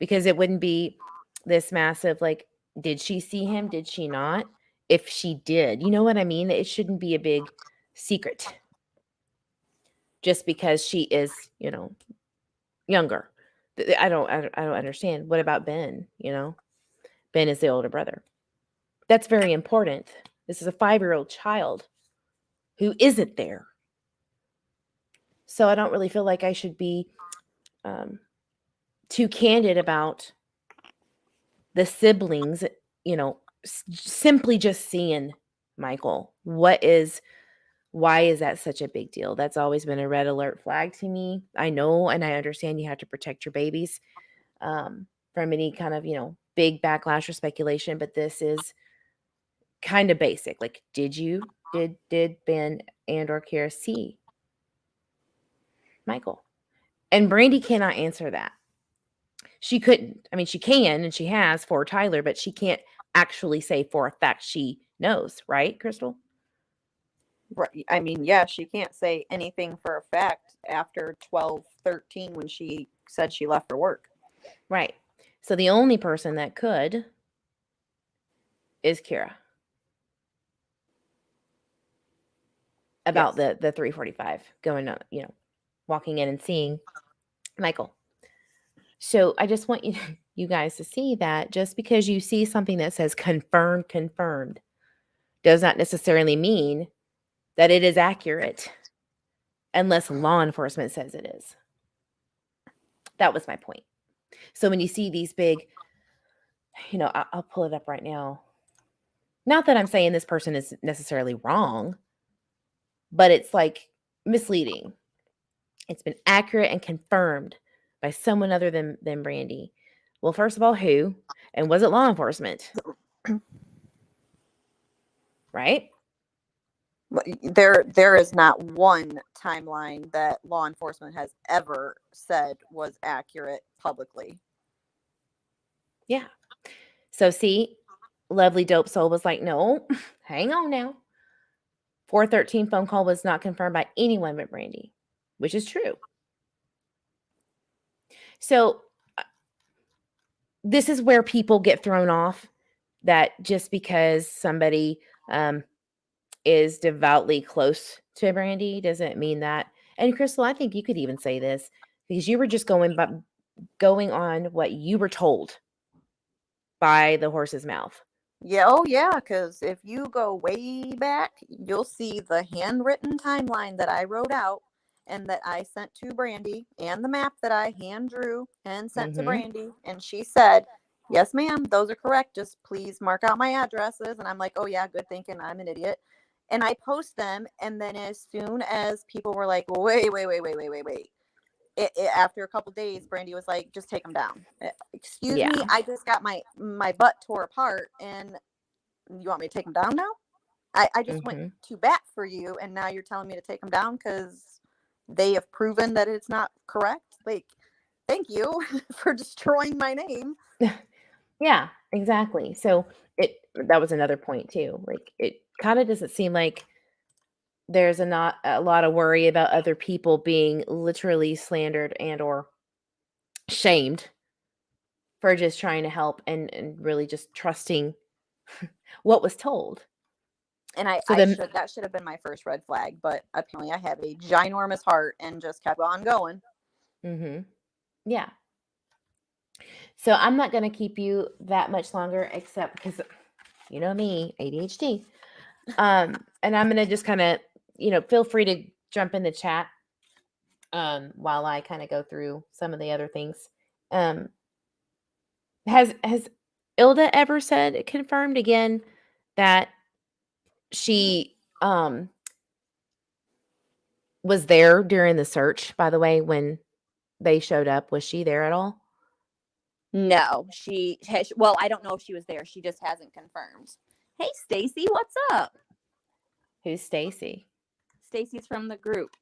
Because it wouldn't be this massive, like, did she see him? Did she not? If she did, you know what I mean? It shouldn't be a big secret just because she is, younger. I don't understand. What about Ben? Ben is the older brother. That's very important. This is a 5-year-old child who isn't there. So I don't really feel like I should be too candid about the siblings, simply just seeing Michael. Why is that such a big deal? That's always been a red alert flag to me. I know and I understand you have to protect your babies from any kind of, big backlash or speculation, but this is kind of basic. Like, did Ben and or Kira see Michael? And Brandy cannot answer that. She couldn't. I mean, she can and she has for Tyler, but she can't actually say for a fact she knows, right, Crystal? Right. I mean, yeah, she can't say anything for a fact after 12/13 when she said she left for work. Right. So the only person that could is Kira. About Yes. the 3:45 going on, walking in and seeing Michael. So I just want you guys to see that just because you see something that says confirmed does not necessarily mean that it is accurate unless law enforcement says it is. That was my point. So when you see these big, I'll pull it up right now. Not that I'm saying this person is necessarily wrong, but it's like misleading. It's been accurate and confirmed by someone other than Brandy. Well, first of all, who? And was it law enforcement? Right? There is not one timeline that law enforcement has ever said was accurate publicly. Yeah. So see, lovely dope soul was like, no, hang on now. 413 phone call was not confirmed by anyone but Brandy, which is true. So this is where people get thrown off, that just because somebody is devoutly close to Brandy doesn't mean that. And Crystal, I think you could even say this because you were just going on what you were told by the horse's mouth. Yeah, oh yeah, because if you go way back, you'll see the handwritten timeline that I wrote out and that I sent to Brandy, and the map that I hand drew and sent to Brandy, and she said, "Yes, ma'am, those are correct. Just please mark out my addresses." And I'm like, "Oh yeah, good thinking. I'm an idiot." And I post them, and then as soon as people were like, "Wait, after a couple days, Brandy was like, "Just take them down." Excuse Yeah. me, I just got my butt tore apart, and you want me to take them down now? I just went to bat for you, and now you're telling me to take them down because they have proven that it's not correct? Like, thank you for destroying my name. Yeah, exactly. So that was another point too. Like, it kind of doesn't seem like there's not a lot of worry about other people being literally slandered and or shamed for just trying to help and really just trusting what was told. And So that should have been my first red flag, but apparently I have a ginormous heart and just kept on going. Yeah. So I'm not going to keep you that much longer, except because, you know me, ADHD. And I'm going to just kind of, feel free to jump in the chat while I kind of go through some of the other things. Has Ilda ever said confirmed again that she was there during the search, by the way, when they showed up? Was she there at all? No, well, I don't know if she was there. She just hasn't confirmed. Hey, Stacy, what's up? Who's Stacy? Stacy's from the group.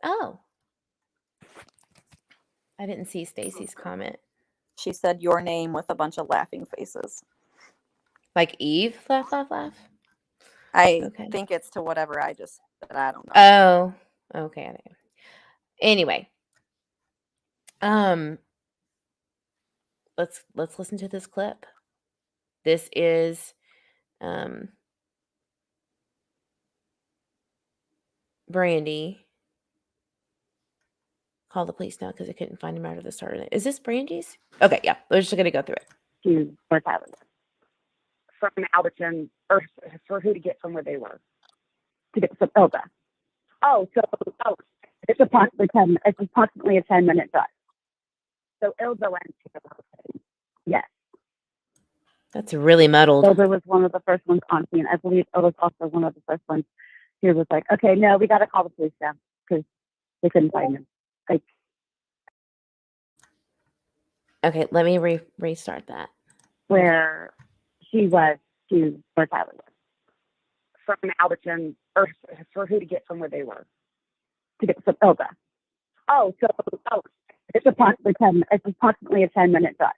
Oh. I didn't see Stacy's comment. She said your name with a bunch of laughing faces. Like Eve? Laugh, laugh, laugh? I think it's to whatever I just said. I don't know. Oh, okay. Anyway, let's listen to this clip. This is Brandy. Call the police now because I couldn't find him out of the start of it. Is this Brandy's? Okay, yeah. We're just gonna go through it. To North Island from Alberton, or for who to get from where they were to get to Ilda. It's approximately a 10-minute drive. So Ilda went to Alberton. Yes. That's really muddled. Ilda was one of the first ones on scene. I believe Ilda was also one of the first ones who was like, okay, no, we got to call the police now because they couldn't find him. Like, okay, let me restart that. Where she was to North Island from Alberton, or for who to get from where they were to get to Ilda. It's approximately a 10-minute drive.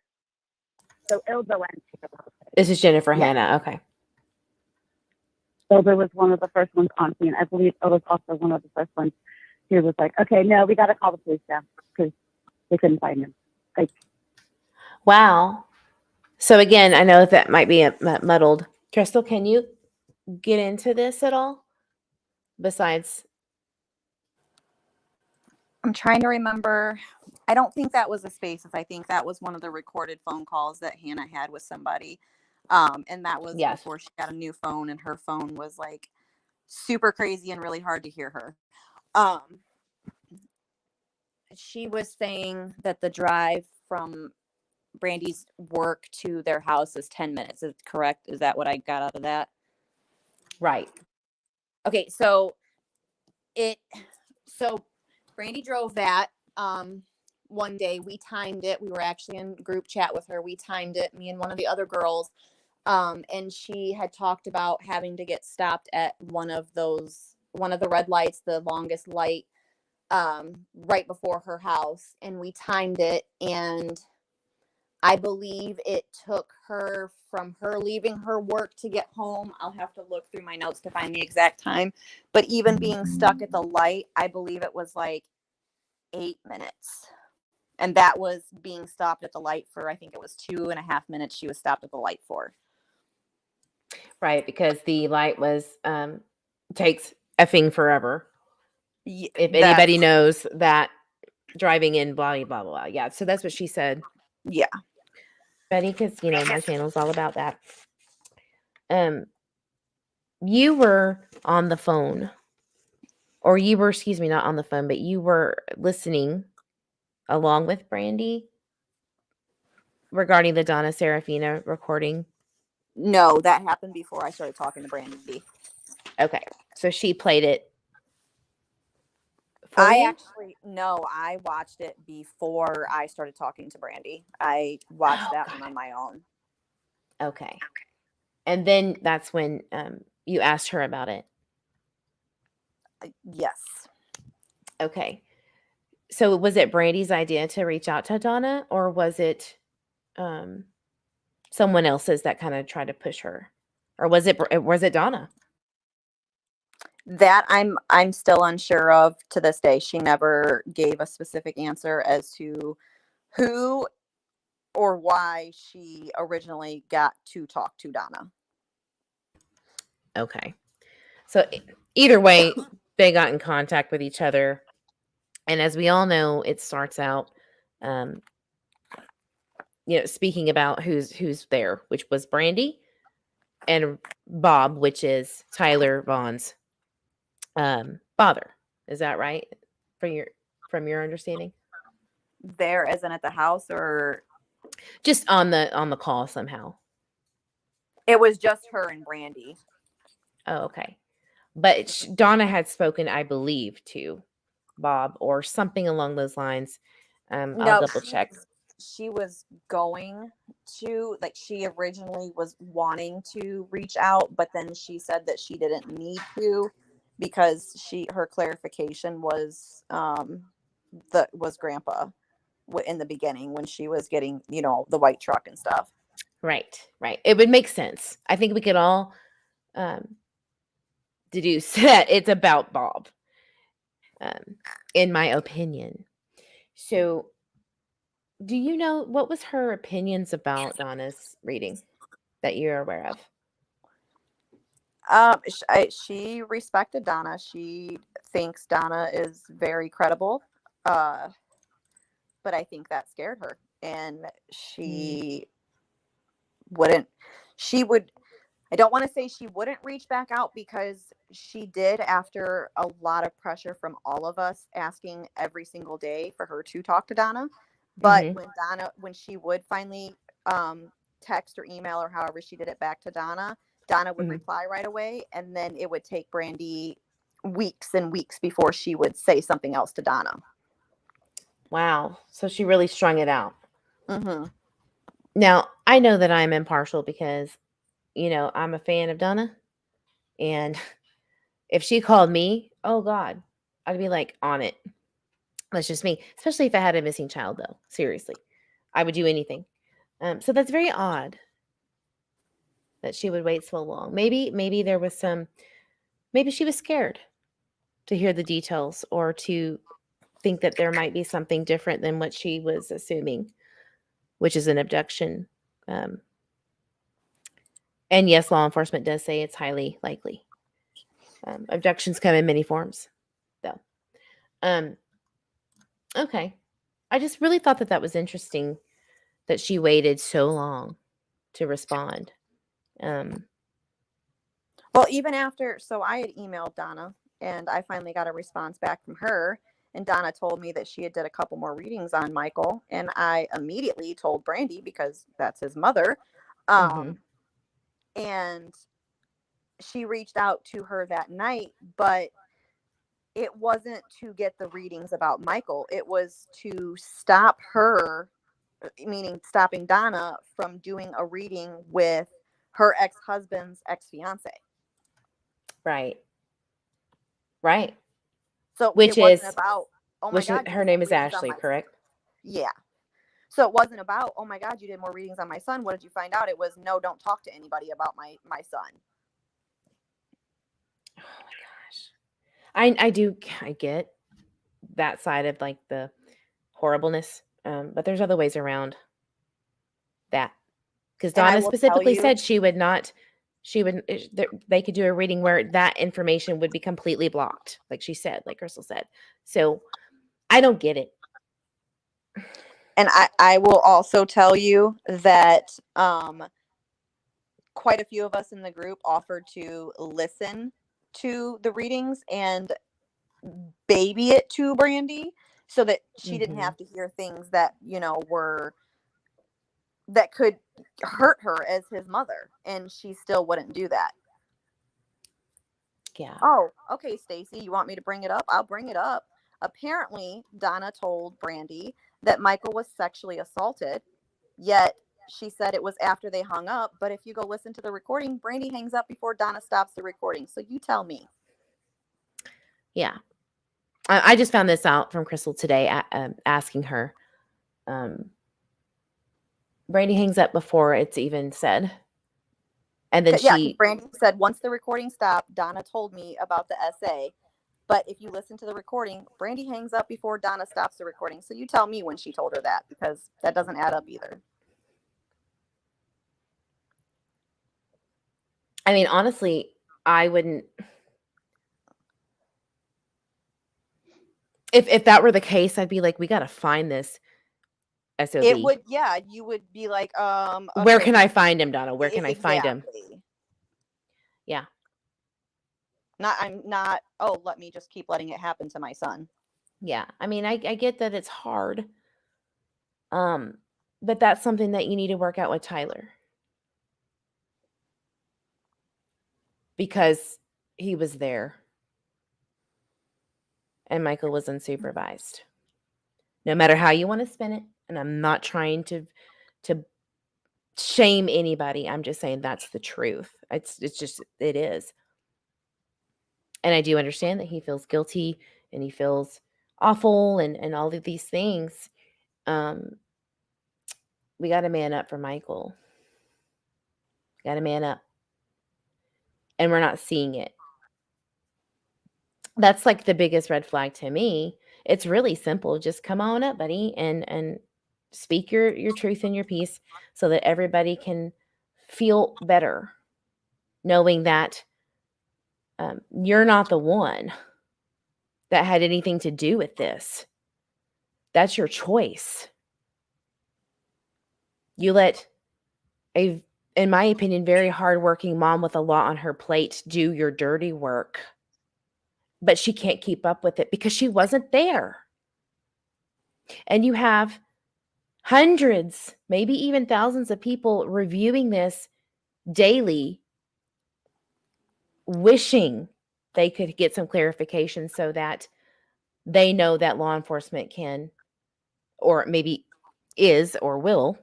So Ilda went to Alberton. This is Jennifer Hanna. Okay. Ilda was one of the first ones on scene. I believe Ilda was also one of the first ones who was like, okay, no, we got to call the police now because they couldn't find him. Like, wow. So again, I know that might be muddled. Crystal, can you get into this at all? Besides, I'm trying to remember. I don't think that was a Spaces. I think that was one of the recorded phone calls that Hannah had with somebody. And that was before she got a new phone, and her phone was like super crazy and really hard to hear her. She was saying that the drive from Brandy's work to their house is 10 minutes. Is correct? Is that what I got out of that? right. Okay, so Brandy drove that one day. We timed it. We were actually in group chat with her. We timed it, me and one of the other girls. And she had talked about having to get stopped at one of the red lights, the longest light, right before her house. And we timed it, and I believe it took her from her leaving her work to get home. I'll have to look through my notes to find the exact time. But even being stuck at the light, I believe it was like 8 minutes. And that was being stopped at the light for, I think it was 2.5 minutes she was stopped at the light for. Right, because the light was takes effing forever. If anybody knows that driving in, blah, blah, blah, blah. Yeah, so that's what she said. Yeah. Betty, because, my channel's all about that. You were on the phone, or you were, not on the phone, but you were listening along with Brandy regarding the Donna Serafina recording. No, that happened before I started talking to Brandy. Okay, so she played it. I watched it before I started talking to Brandy. I watched that one on my own. Okay. And then that's when you asked her about it. Yes. Okay. So was it Brandy's idea to reach out to Donna, or was it someone else's that kind of tried to push her? Or was it Donna? That I'm still unsure of to this day. She never gave a specific answer as to who or why she originally got to talk to Donna. Okay. So either way, they got in contact with each other. And as we all know, it starts out, speaking about who's there, which was Brandy and Bob, which is Tyler Vaughan's father. Is that right? From your understanding? There, as in at the house, or just on the call somehow. It was just her and Brandy. Oh, okay. But Donna had spoken, I believe, to Bob or something along those lines. I'll No, double check. she was going to, like, she originally was wanting to reach out, but then she said that she didn't need to because her clarification was grandpa in the beginning when she was getting, the white truck and stuff. Right. It would make sense. I think we could all deduce that it's about Bob, in my opinion. So, do you know what was her opinions about Donna's reading that you're aware of? She respected Donna. She thinks Donna is very credible. But I think that scared her, and she would, I don't want to say she wouldn't reach back out, because she did after a lot of pressure from all of us asking every single day for her to talk to Donna. But when she would finally text or email or however she did it back to Donna would reply right away. And then it would take Brandy weeks and weeks before she would say something else to Donna. Wow. So she really strung it out. Mm-hmm. Now, I know that I'm impartial because, I'm a fan of Donna. And if she called me, oh God, I'd be like on it. That's just me. Especially if I had a missing child, though. Seriously. I would do anything. So that's very odd that she would wait so long. Maybe there was maybe she was scared to hear the details or to think that there might be something different than what she was assuming, which is an abduction. And yes, law enforcement does say it's highly likely. Abductions come in many forms, though. Okay. I just really thought that was interesting that she waited so long to respond. Well, even after, so I had emailed Donna, and I finally got a response back from her. And Donna told me that she had did a couple more readings on Michael. And I immediately told Brandy, because that's his mother. And she reached out to her that night, but it wasn't to get the readings about Michael. It was to stop her, meaning stopping Donna from doing a reading with her ex-husband's ex-fiance. Right. So which it wasn't about, oh my which God, her name is Ashley, correct? Yeah. So it wasn't about, oh my God, you did more readings on my son. What did you find out? It was, no, don't talk to anybody about my son. Oh my gosh. I get that side of like the horribleness. But there's other ways around that. Because Donna specifically said they could do a reading where that information would be completely blocked. Like she said, like Crystal said. So I don't get it. And I will also tell you that quite a few of us in the group offered to listen to the readings and baby it to Brandy so that she didn't have to hear things that, that could hurt her as his mother. And she still wouldn't do that. Yeah. Oh, okay, Stacy, you want me to bring it up? I'll bring it up. Apparently, Donna told Brandy that Michael was sexually assaulted, yet she said it was after they hung up. But if you go listen to the recording, Brandy hangs up before Donna stops the recording. So you tell me. Yeah. I just found this out from Crystal today, asking her. Brandy hangs up before it's even said. And then Brandy said, once the recording stopped, Donna told me about the SA. But if you listen to the recording, Brandy hangs up before Donna stops the recording. So you tell me when she told her that, because that doesn't add up either. I mean, honestly, I wouldn't. If that were the case, I'd be like, we got to find this SOB. It would, yeah. You would be like, okay. Where can I find him, Donna? Where can I find him? Yeah. I'm not, oh, let me just keep letting it happen to my son. Yeah. I mean, I get that it's hard. But that's something that you need to work out with Tyler. because he was there and Michael was unsupervised. No matter how you want to spin it, and I'm not trying to shame anybody. I'm just saying that's the truth. It is. And I do understand that he feels guilty and he feels awful and all of these things. We got to man up for Michael. Got to man up. And we're not seeing it. That's like the biggest red flag to me. It's really simple. Just come on up, buddy, and speak your truth and your piece so that everybody can feel better knowing that you're not the one that had anything to do with this. That's your choice. You let a, in my opinion, very hardworking mom with a lot on her plate do your dirty work. But she can't keep up with it because she wasn't there. And you have hundreds, maybe even thousands of people reviewing this daily, wishing they could get some clarification so that they know that law enforcement can, or maybe is or will,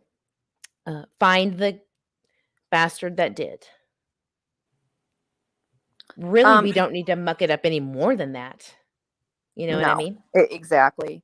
find the bastard that did. Really, we don't need to muck it up any more than that. You know what I mean? Exactly.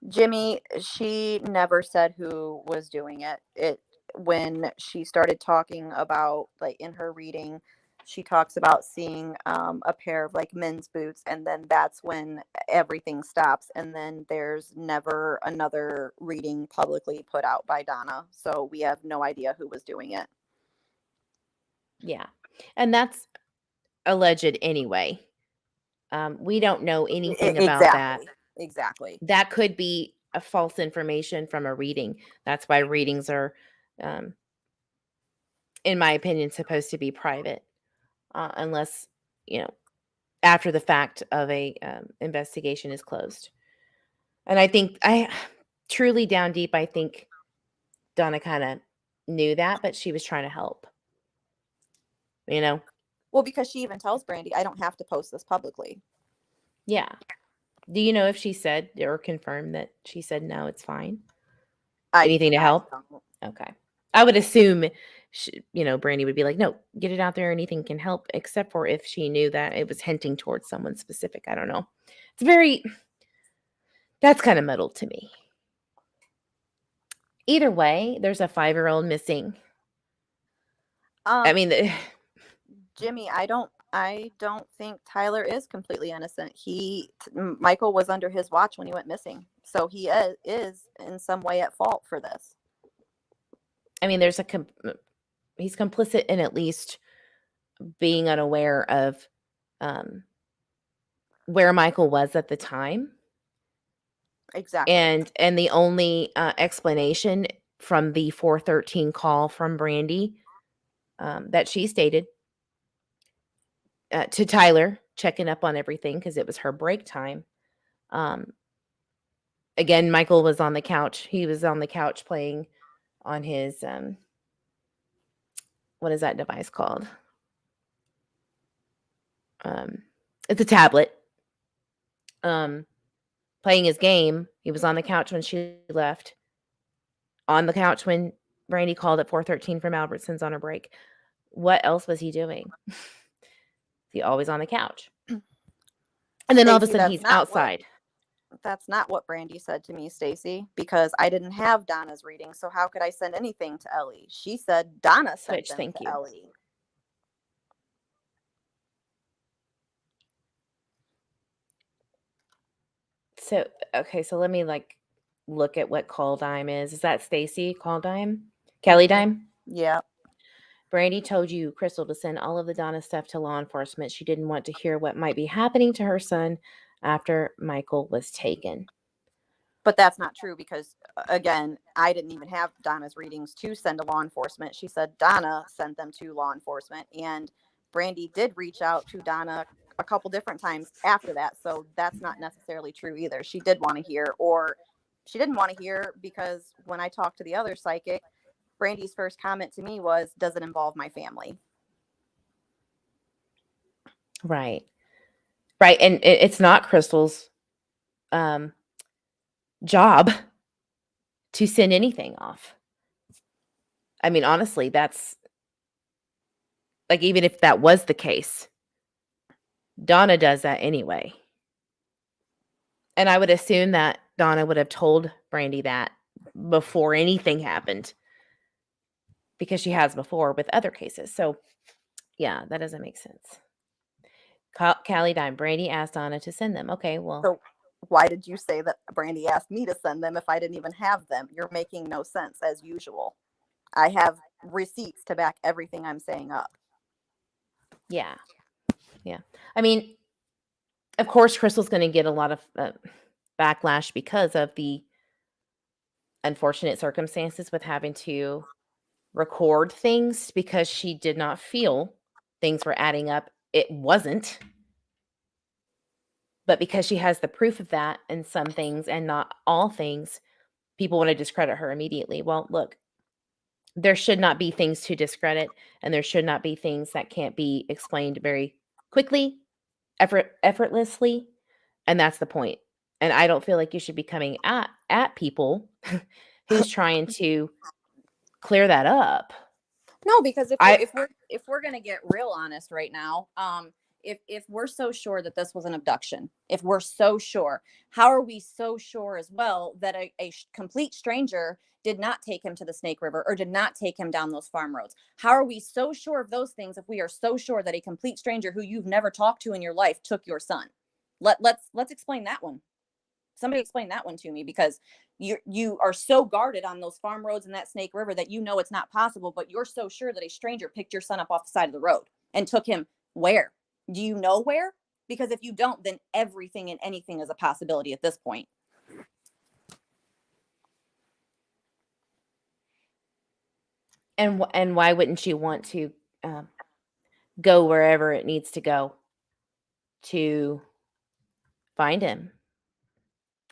Jimmy, she never said who was doing it. When she started talking about, like, in her reading, she talks about seeing a pair of like men's boots, and then that's when everything stops, and then there's never another reading publicly put out by Donna, so we have no idea who was doing it. Yeah, and that's alleged anyway. We don't know anything about that. Exactly. That could be a false information from a reading. That's why readings are, in my opinion, supposed to be private, unless, after the fact of a investigation is closed. And I think, truly down deep, I think Donna kind of knew that, but she was trying to help. Well, because she even tells Brandy, I don't have to post this publicly. Yeah. Do you know if she said or confirmed that she said, no, it's fine? Anything to help? Okay. I would assume, Brandy would be like, no, get it out there. Anything can help, except for if she knew that it was hinting towards someone specific. I don't know. That's kind of muddled to me. Either way, there's a 5-year-old missing. Jimmy, I don't think Tyler is completely innocent. Michael was under his watch when he went missing, so he is in some way at fault for this. He's complicit in at least being unaware of where Michael was at the time. Exactly. And the only explanation from the 413 call from Brandy that she stated to Tyler, checking up on everything because it was her break time. Again, Michael was on the couch. He was on the couch playing on his, what is that device called? It's a tablet. Playing his game. He was on the couch when she left. On the couch when Brandy called at 413 from Albertsons on her break. What else was he doing? He always on the couch. And then all of a sudden he's outside. That's not what Brandy said to me, Stacy, because I didn't have Donna's reading. So how could I send anything to Ellie? She said Donna sent them to Ellie. So, okay, so let me look at what call dime is. Is that Stacy call dime? Kelly dime? Yeah. Brandy told you, Crystal, to send all of the Donna stuff to law enforcement. She didn't want to hear what might be happening to her son after Michael was taken. But that's not true because, again, I didn't even have Donna's readings to send to law enforcement. She said Donna sent them to law enforcement, and Brandy did reach out to Donna a couple different times after that. So that's not necessarily true either. She did want to hear, or she didn't want to hear, because when I talked to the other psychic, Brandy's first comment to me was, does it involve my family? Right. Right. And it's not Crystal's job to send anything off. I mean, honestly, that's like, even if that was the case, Donna does that anyway. And I would assume that Donna would have told Brandy that before anything happened, because she has before with other cases. So, yeah, that doesn't make sense. Callie Dime, Brandy asked Donna to send them. Okay, well, So why did you say that Brandy asked me to send them if I didn't even have them? You're making no sense, as usual. I have receipts to back everything I'm saying up. yeah. Yeah. I mean, of course, Crystal's going to get a lot of backlash because of the unfortunate circumstances with having to record things, because she did not feel things were adding up. It wasn't. But because she has the proof of that in some things and not all things, people want to discredit her immediately. Well, look, there should not be things to discredit, and there should not be things that can't be explained very quickly, effortlessly, and that's the point. And I don't feel like you should be coming at people who's trying to clear that up. No, because if we're gonna get real honest right now, if we're so sure that this was an abduction, if we're so sure, how are we so sure as well that a complete stranger did not take him to the Snake River or did not take him down those farm roads? How are we so sure of those things if we are so sure that a complete stranger who you've never talked to in your life took your son? Let's explain that one. Somebody explain that one to me, because you are so guarded on those farm roads and that Snake River that you know it's not possible, but you're so sure that a stranger picked your son up off the side of the road and took him where? Do you know where? Because if you don't, then everything and anything is a possibility at this point. And why wouldn't you want to go wherever it needs to go to find him?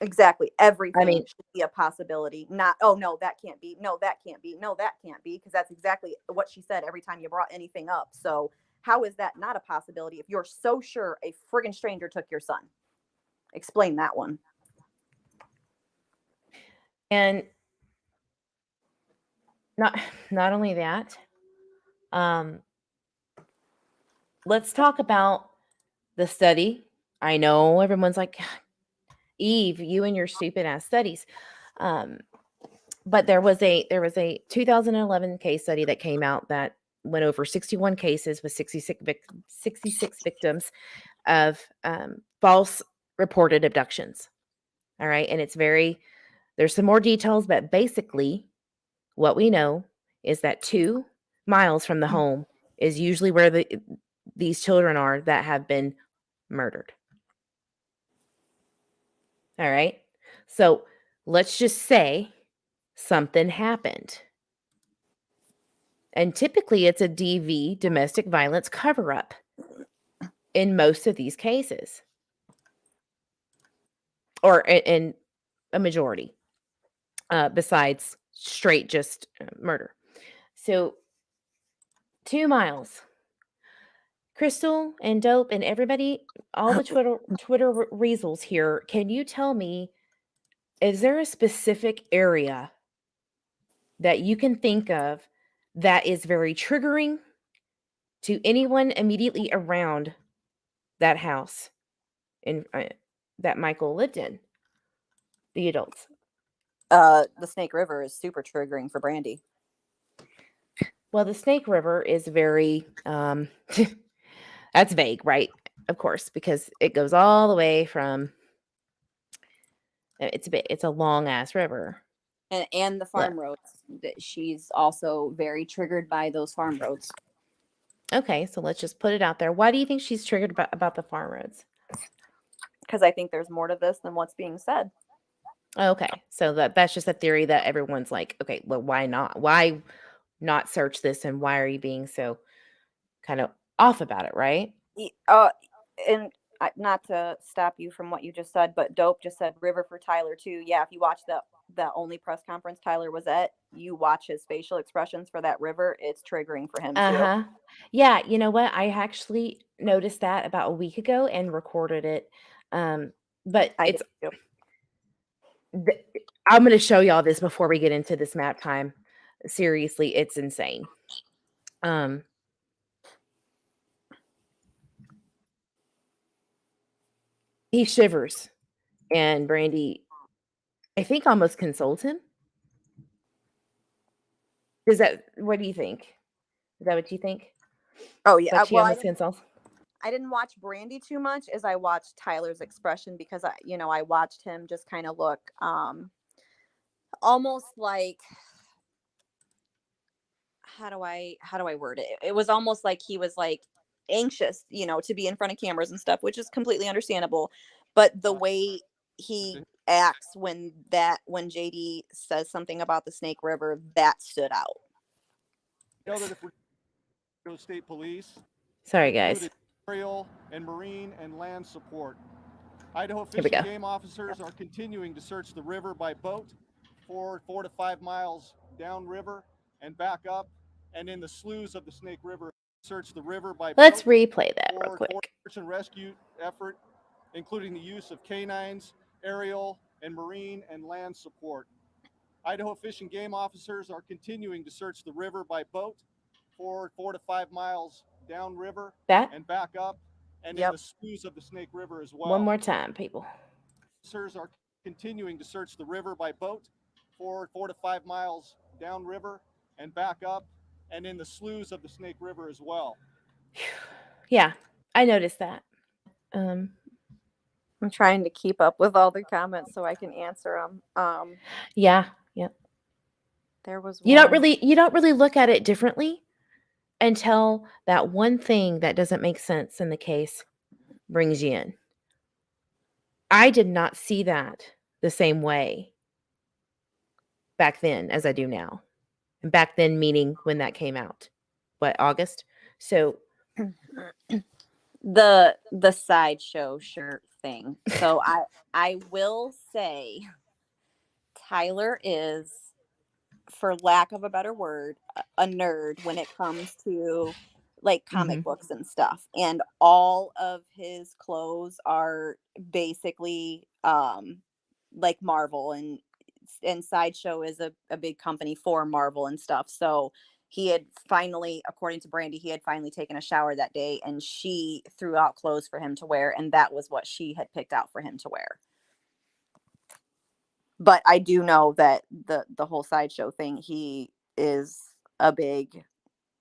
Exactly. Everything I mean, should be a possibility. Not, oh, no, that can't be. No, that can't be. No, that can't be. Because that's exactly what she said every time you brought anything up. So how is that not a possibility if you're so sure a friggin' stranger took your son? Explain that one. and not only that, let's talk about the study. I know everyone's like, Eve, you and your stupid ass studies. But there was a 2011 case study that came out that went over 61 cases with 66 victims of false reported abductions. All right. And there's some more details, but basically what we know is that 2 miles from the home is usually where these children are that have been murdered. All right. So let's just say something happened. And typically it's a DV, domestic violence cover up, in most of these cases, or in a majority, besides straight just murder. So 2 miles. Crystal and Dope and everybody, all the Twitter Weasels here, can you tell me, is there a specific area that you can think of that is very triggering to anyone immediately around that house in that Michael lived in? The adults. The Snake River is super triggering for Brandy. Well, the Snake River is very that's vague, right? Of course, because it goes all the way from it's a long ass river. And the farm roads. She's also very triggered by those farm roads. Okay, so let's just put it out there. Why do you think she's triggered about the farm roads? Because I think there's more to this than what's being said. Okay, so that's just a theory that everyone's like, okay, well, why not? Why not search this, and why are you being so kind of off about it, right? And not to stop you from what you just said, but Dope just said river for Tyler too. Yeah, if you watch the only press conference Tyler was at, you watch his facial expressions for that river, it's triggering for him too. Uh-huh. Yeah, you know what? I actually noticed that about a week ago and recorded it. But I it's did too. I'm going to show y'all this before we get into this map time. Seriously, it's insane. He shivers, and Brandy, I think, almost consoles him. What do you think? Is that what you think? Oh yeah. That she Well, almost consoles? I didn't watch Brandy too much as I watched Tyler's expression, because I watched him just kind of look almost like, how do I word it? It was almost like he was like anxious, to be in front of cameras and stuff, which is completely understandable. But the way he acts when JD says something about the Snake River, that stood out. Know that if we Idaho State Police, Sorry, guys. aerial and marine and land support. Idaho Here we Fish and go. Game officers are continuing to search the river by boat for 4 to 5 miles downriver and back up, and in the sloughs of the Snake River, search the river by Let's boat replay that real for quick. search and rescue effort, including the use of canines, aerial and marine and land support. Idaho Fish and Game officers are continuing to search the river by boat for 4 to 5 miles downriver and back up, and in the sloughs of the Snake River as well. One more time, people. Officers are continuing to search the river by boat for 4 to 5 miles downriver and back up, and in the sloughs of the Snake River as well. Yeah, I noticed that. I'm trying to keep up with all the comments so I can answer them. Yeah. There was you don't really look at it differently until that one thing that doesn't make sense in the case brings you in. I did not see that the same way back then as I do now. And back then meaning when that came out. What, August? So the sideshow shirt thing. So I will say Tyler is, for lack of a better word, a nerd when it comes to like comic books and stuff, and all of his clothes are basically like Marvel, and Sideshow is a big company for Marvel and stuff. So he had finally, according to Brandy, taken a shower that day, and she threw out clothes for him to wear, and that was what she had picked out for him to wear. But I do know that the whole Sideshow thing, he is a big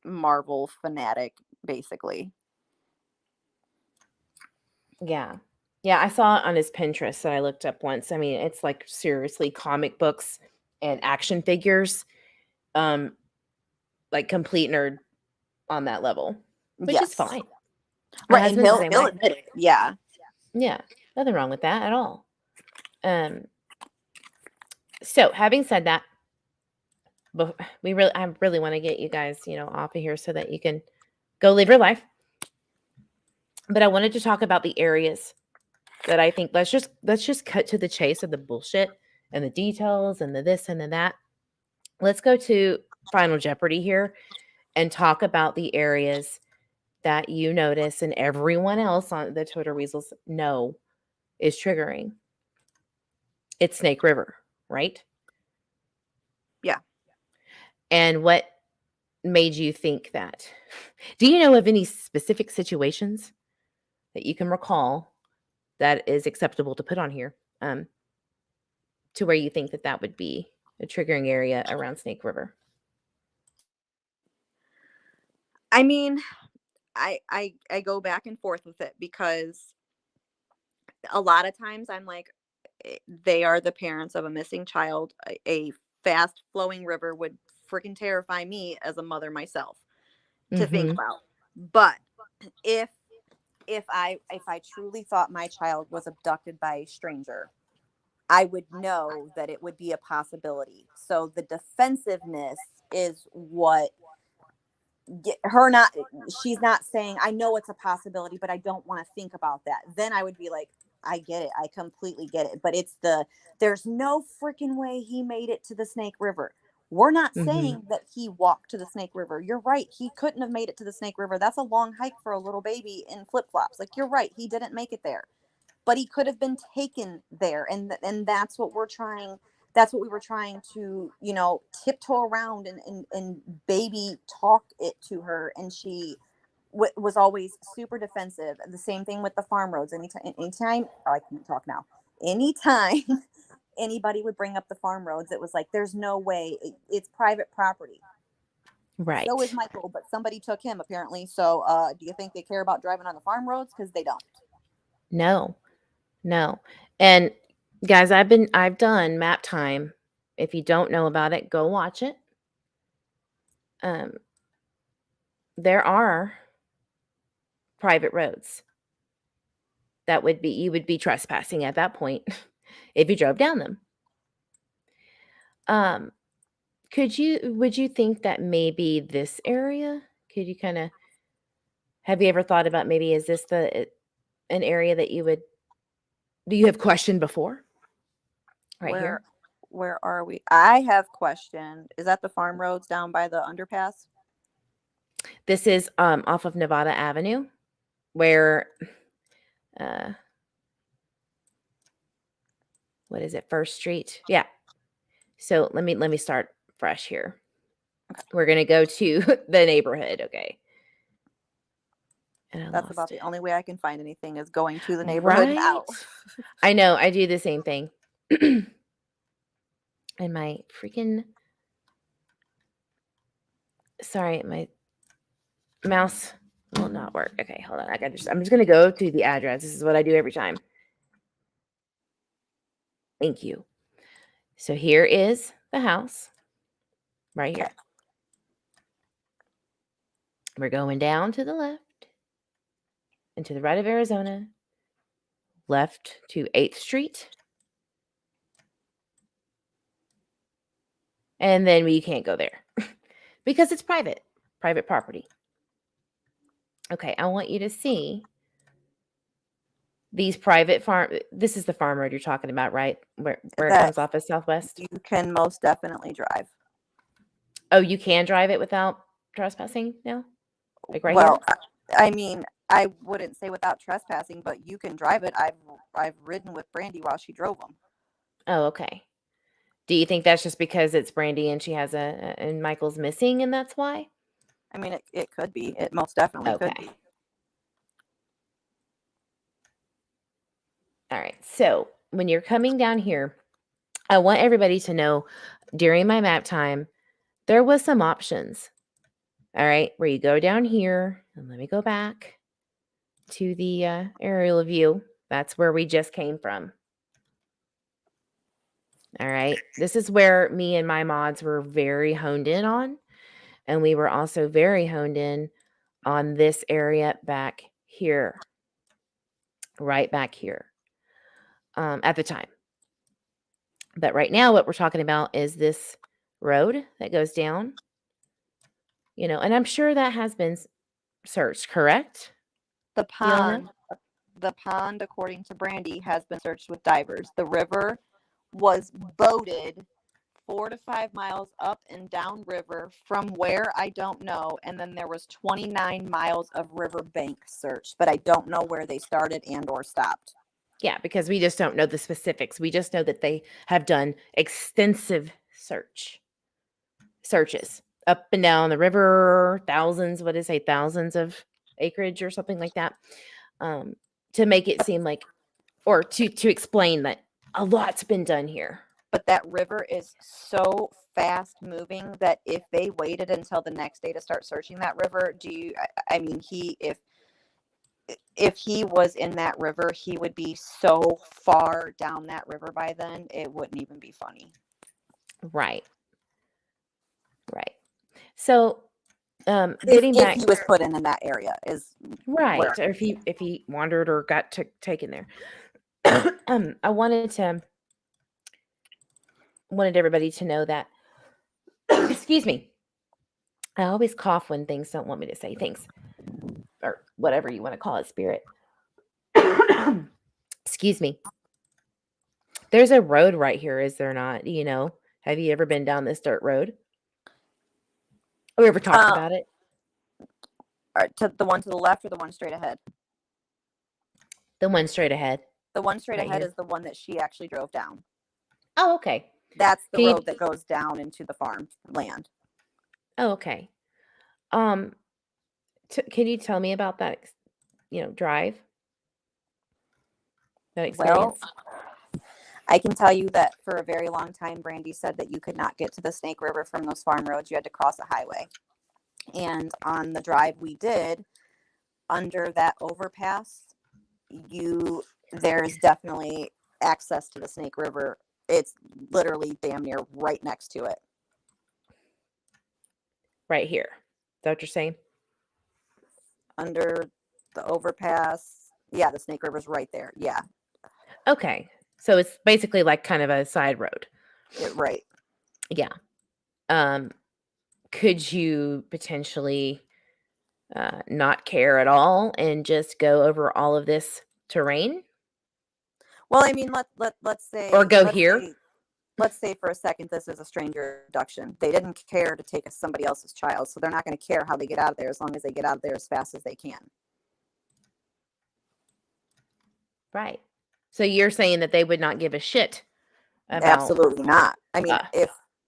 Marvel fanatic, basically. Yeah, I saw it on his Pinterest that I looked up once. I mean, it's like seriously comic books and action figures. Like complete nerd on that level, which is fine. Right, and he'll admit it. Yeah, nothing wrong with that at all. So having said that, I really want to get you guys, off of here so that you can go live your life. But I wanted to talk about the areas that I think let's just cut to the chase of the bullshit and the details and the this and the that. Let's go to Final Jeopardy here and talk about the areas that you notice and everyone else on the Twitter Weasels know is triggering. It's Snake River, right? Yeah. And what made you think that? Do you know of any specific situations that you can recall that is acceptable to put on here to where you think that would be a triggering area around Snake River? I mean, I go back and forth with it, because a lot of times I'm like, they are the parents of a missing child. A fast flowing river would freaking terrify me as a mother myself to think about. But if I truly thought my child was abducted by a stranger, I would know that it would be a possibility. So the defensiveness is what she's not saying, I know it's a possibility, but I don't want to think about that. Then I would be like, I get it. I completely get it. But there's no freaking way he made it to the Snake River. We're not Mhm. saying that he walked to the Snake River. You're right. He couldn't have made it to the Snake River. That's a long hike for a little baby in flip-flops. Like, you're right. He didn't make it there. But he could have been taken there. And that's what we were trying to, tiptoe around and baby talk it to her. And she was always super defensive. And the same thing with the farm roads. Anytime I can't talk now. Anytime anybody would bring up the farm roads, it was like, there's no way, it's private property. Right. So is Michael, but somebody took him apparently. So do you think they care about driving on the farm roads? Because they don't. No. And guys, I've done map time. If you don't know about it, go watch it. There are private roads that you would be trespassing at that point if you drove down them. Would you think that maybe this area, could you have you ever thought about, maybe is this an area that do you have questioned before? Right here. Where are we? I have questioned. Is that the farm roads down by the underpass? This is off of Nevada Avenue, where what is it? First Street. Yeah. So let me start fresh here. Okay. We're gonna go to the neighborhood. Okay. And That's about the only way I can find anything is going to the neighborhood now. I know. I do the same thing. And my freaking, sorry, my mouse will not work. Okay, hold on. I'm just gonna go to the address. This is what I do every time. Thank you. So here is the house right here. Okay. We're going down to the left and to the right of Arizona, left to 8th Street. And then we can't go there because it's private property. Okay, I want you to see these private this is the farm road you're talking about, right? Where it comes off of Southwest? You can most definitely drive. Oh, you can drive it without trespassing now? Like right Well, here? I mean, I wouldn't say without trespassing, but you can drive it. I've ridden with Brandy while she drove them. Oh, okay. Do you think that's just because it's Brandy and she has and Michael's missing and that's why? I mean, it could be. It most definitely could be. All right. So when you're coming down here, I want everybody to know during my map time, there was some options. All right. Where you go down here, and let me go back to the aerial view. That's where we just came from. All right. This is where me and my mods were very honed in on. And we were also very honed in on this area back here. Right back here. At the time. But right now, what we're talking about is this road that goes down. And I'm sure that has been searched, correct? The pond, according to Brandy, has been searched with divers. The river was boated 4 to 5 miles up and down river from where I don't know. And then there was 29 miles of riverbank searched, but I don't know where they started and or stopped. Yeah, because we just don't know the specifics. We just know that they have done extensive searches up and down the river, thousands of acreage or something like that, to make it seem like, or to explain that a lot's been done here. But that river is so fast moving that if they waited until the next day to start searching that river, if he was in that river, he would be so far down that river by then, it wouldn't even be funny. Right. So, getting back, if he was put in that area is right, where. or if he wandered or got taken there. I wanted everybody to know that. Excuse me. I always cough when things don't want me to say things, or whatever you want to call it, spirit. Excuse me. There's a road right here, is there not? Do you know? Have you ever been down this dirt road? Or ever talked Uh, about it? Or to the one to the left or the one straight ahead? The one straight ahead. The one straight Right ahead here. is the one that she actually drove down. Oh, okay. That's the Can you- road that goes down into the farm land. Oh, okay. Can you tell me about that, drive? That Well, experience? I can tell you that for a very long time, Brandy said that you could not get to the Snake River from those farm roads. You had to cross a highway. And on the drive we did, under that overpass, there's definitely access to the Snake River. It's literally damn near right next to it. Right here. Is that what you're saying? Under the overpass. Yeah, the Snake River's right there. Yeah, Okay. So it's basically like kind of a side road. right. Yeah. Could you potentially not care at all and just go over all of this terrain? Well, I mean, let's say, Or go let's here? say- let's say for a second this is a stranger abduction. They didn't care to take somebody else's child, so they're not going to care how they get out of there as long as they get out of there as fast as they can. Right. So you're saying that they would not give a shit about Absolutely not. I mean, Uh.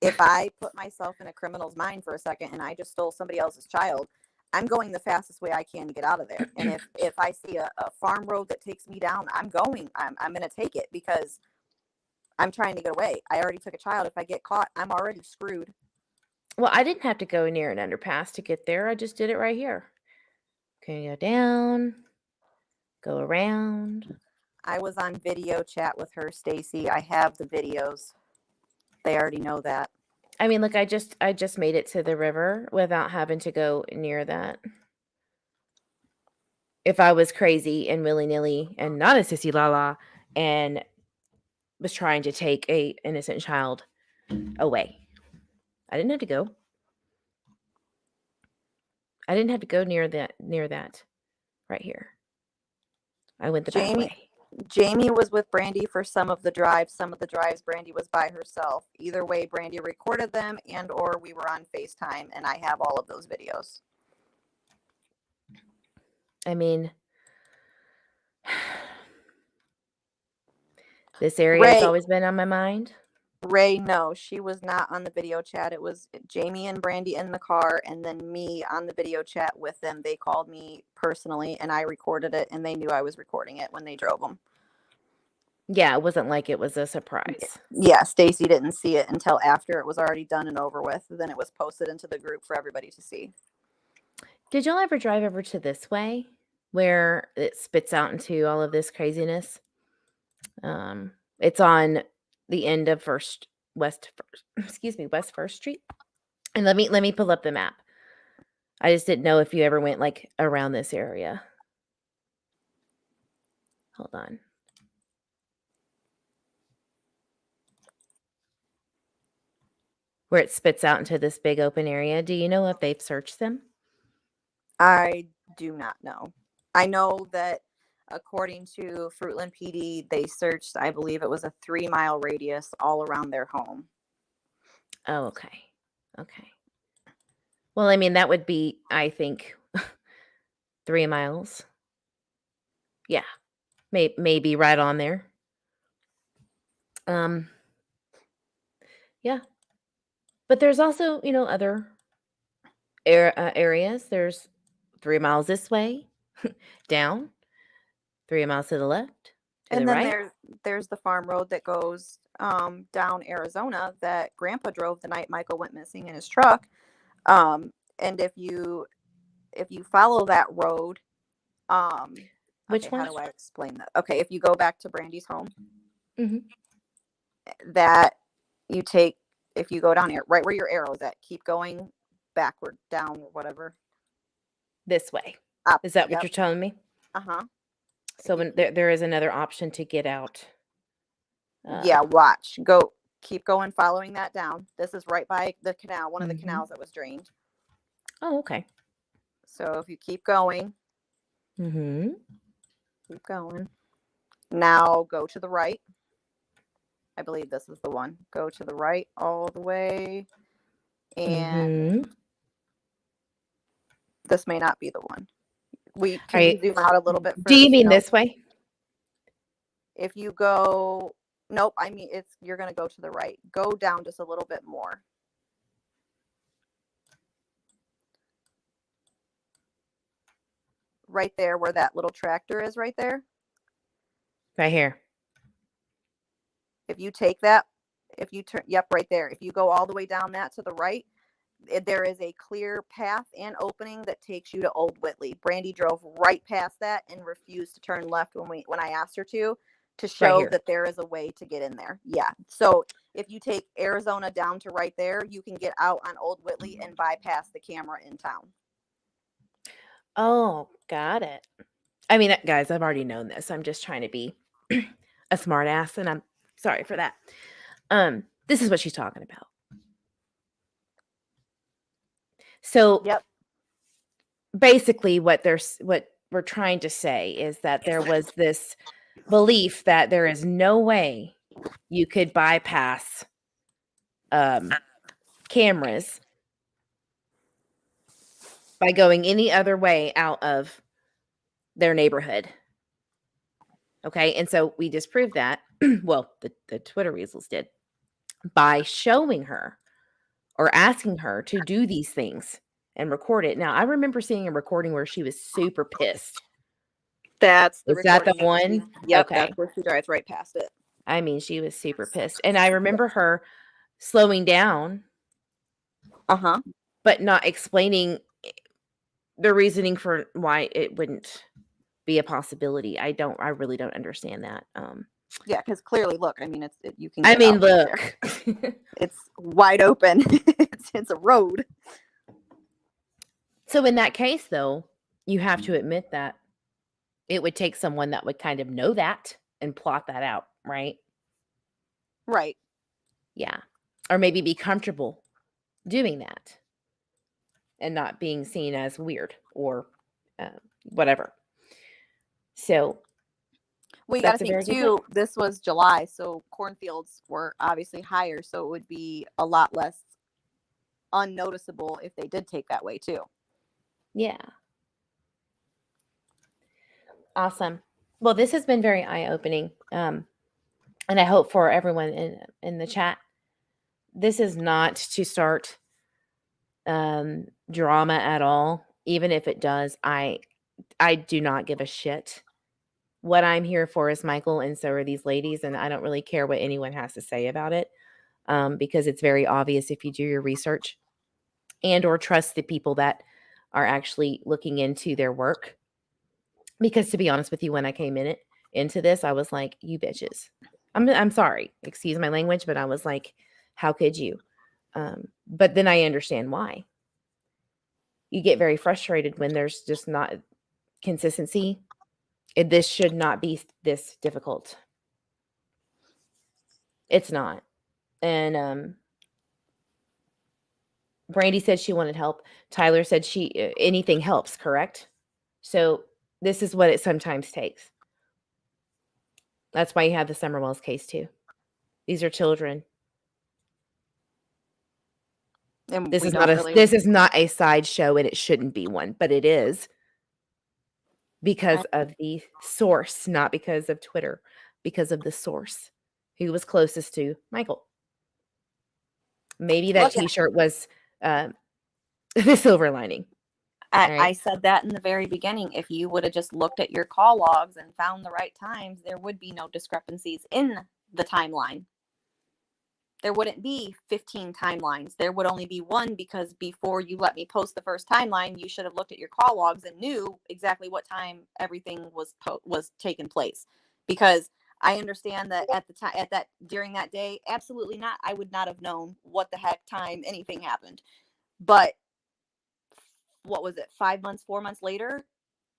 if I put myself in a criminal's mind for a second and I just stole somebody else's child, I'm going the fastest way I can to get out of there. And if I see a farm road that takes me down, I'm going to take it because I'm trying to get away. I already took a child. If I get caught, I'm already screwed. Well, I didn't have to go near an underpass to get there. I just did it right here. Okay, go down, go around. I was on video chat with her, Stacy. I have the videos. They already know that. I mean, look, I just made it to the river without having to go near that. If I was crazy and willy-nilly and not a sissy la and was trying to take a innocent child away, I didn't have to go. I didn't have to go near that right here. I went the back Jamie- way. Jamie was with Brandy for some of the drives. Some of the drives, Brandy was by herself. Either way, Brandy recorded them and or we were on FaceTime, and I have all of those videos. I mean, this area has Ray- always been on my mind. Ray, no, she was not on the video chat. It was Jamie and Brandy in the car, and then me on the video chat with them. They called me personally, and I recorded it, and they knew I was recording it when they drove them. Yeah, it wasn't like it was a surprise. Yeah, Stacy didn't see it until after it was already done and over with. Then it was posted into the group for everybody to see. Did y'all ever drive over to this way where it spits out into all of this craziness? It's on the end of West First Street. And let me pull up the map. I just didn't know if you ever went like around this area. Hold on. Where it spits out into this big open area. Do you know if they've searched them? I do not know. I know that according to Fruitland PD, they searched, I believe it was a 3-mile radius all around their home. Oh, okay. Okay. Well, I mean, that would be, I think, 3 miles. Yeah. Maybe right on there. Yeah. But there's also, other areas. There's 3 miles this way, down, 3 miles to the left, to And the then right. there's the farm road that goes down Arizona that Grandpa drove the night Michael went missing in his truck. And if you follow that road, Which okay, one? how do I explain that? Okay, if you go back to Brandy's home, Mhm. that you take, if you go down here, right where your arrow's at, keep going backward, down, or whatever. This way. Up. Is that what Yep. you're telling me? Uh-huh. So when there is another option to get out. Yeah, watch. Go. Keep going, following that down. This is right by the canal, one of the Mhm. canals that was drained. Oh, okay. So if you keep going, Mm-hmm. keep going. Now go to the right. I believe this is the one. Go to the right all the way. And this may not be the one. Can we zoom out a little bit first? Do you mean this way? If you go, nope, I mean, you're going to go to the right. Go down just a little bit more. Right there where that little tractor is right there. Right here. If you take that, if you turn, yep, right there. If you go all the way down that to the right, there is a clear path and opening that takes you to Old Whitley. Brandy drove right past that and refused to turn left when I asked her to show that there is a way to get in there. Yeah. So if you take Arizona down to right there, you can get out on Old Whitley and bypass the camera in town. Oh, got it. I mean, guys, I've already known this. I'm just trying to be a smart ass, and I'm sorry for that. This is what she's talking about. So yep. Basically what we're trying to say is that there was this belief that there is no way you could bypass cameras by going any other way out of their neighborhood. Okay, and so we disproved that. Well, the Twitter weasels did, by showing her or asking her to do these things and record it. Now, I remember seeing a recording where she was super pissed. That's the Was that the recording. one? Yep, Okay. that's where she drives right past it. I mean, she was super pissed. And I remember her slowing down. Uh-huh. But not explaining the reasoning for why it wouldn't be a possibility. I really don't understand that. Yeah, because clearly, look, I mean, you can. I mean, look, it's wide open. it's a road. So in that case, though, you have to admit that it would take someone that would kind of know that and plot that out, right? Right. Yeah. Or maybe be comfortable doing that and not being seen as weird or whatever. So well, you got to think too, this was July, so cornfields were obviously higher, so it would be a lot less unnoticeable if they did take that way too. Yeah. Awesome. Well, this has been very eye-opening. And I hope for everyone in the chat, this is not to start drama at all. Even if it does, I do not give a shit. What I'm here for is Michael, and so are these ladies, and I don't really care what anyone has to say about it, because it's very obvious if you do your research and or trust the people that are actually looking into their work. Because to be honest with you, when I came into this, I was like, you bitches. I'm sorry, excuse my language, but I was like, how could you? But then I understand why. You get very frustrated when there's just not consistency. This should not be this difficult. It's not. And Brandy said she wanted help. Tyler said anything helps, correct? So this is what it sometimes takes. That's why you have the Summerwells case too. These are children. And this is not a sideshow, and it shouldn't be one, but it is because of the source, not because of Twitter, because of the source who was closest to Michael. Maybe that T-shirt was the silver lining. I said that in the very beginning. If you would have just looked at your call logs and found the right times, there would be no discrepancies in the timeline. There wouldn't be 15 timelines. There would only be one, because before you let me post the first timeline, you should have looked at your call logs and knew exactly what time everything was taking place. Because I understand that during that day, absolutely not. I would not have known what the heck time anything happened. But what was it? 4 months later,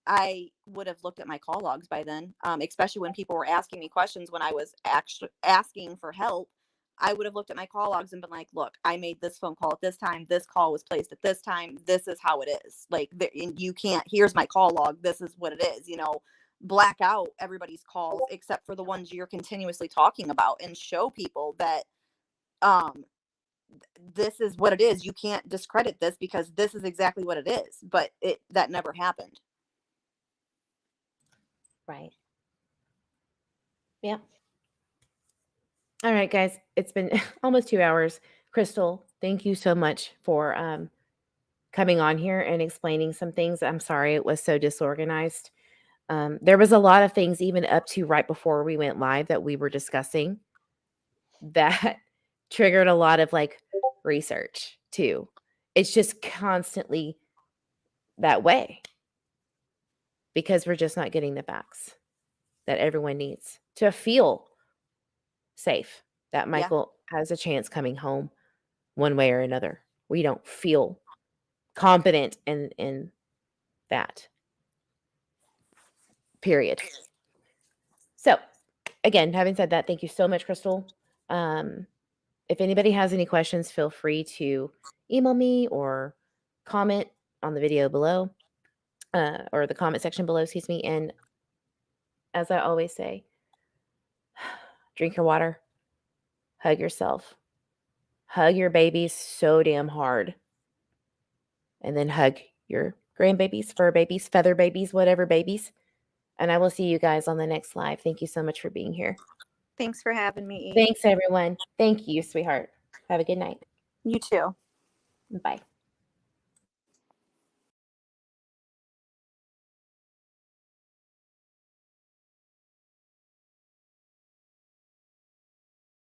I would have looked at my call logs by then. Especially when people were asking me questions when I was actually asking for help. I would have looked at my call logs and been like, look, I made this phone call at this time. This call was placed at this time. This is how it is. Like, you can't, here's my call log. This is what it is, black out everybody's calls except for the ones you're continuously talking about, and show people that this is what it is. You can't discredit this because this is exactly what it is. But that never happened. Right. Yep. All right, guys. It's been almost 2 hours. Crystal, thank you so much for coming on here and explaining some things. I'm sorry it was so disorganized. There was a lot of things even up to right before we went live that we were discussing that triggered a lot of like research too. It's just constantly that way because we're just not getting the facts that everyone needs to feel safe that Michael has a chance coming home one way or another. We don't feel confident in that. Period. So, again, having said that, thank you so much, Crystal. If anybody has any questions, feel free to email me or comment on the video below, or the comment section below, excuse me. And as I always say, drink your water, hug yourself, hug your babies so damn hard, and then hug your grandbabies, fur babies, feather babies, whatever babies. And I will see you guys on the next live. Thank you so much for being here. Thanks for having me. Thanks, everyone. Thank you, sweetheart. Have a good night. You too. Bye.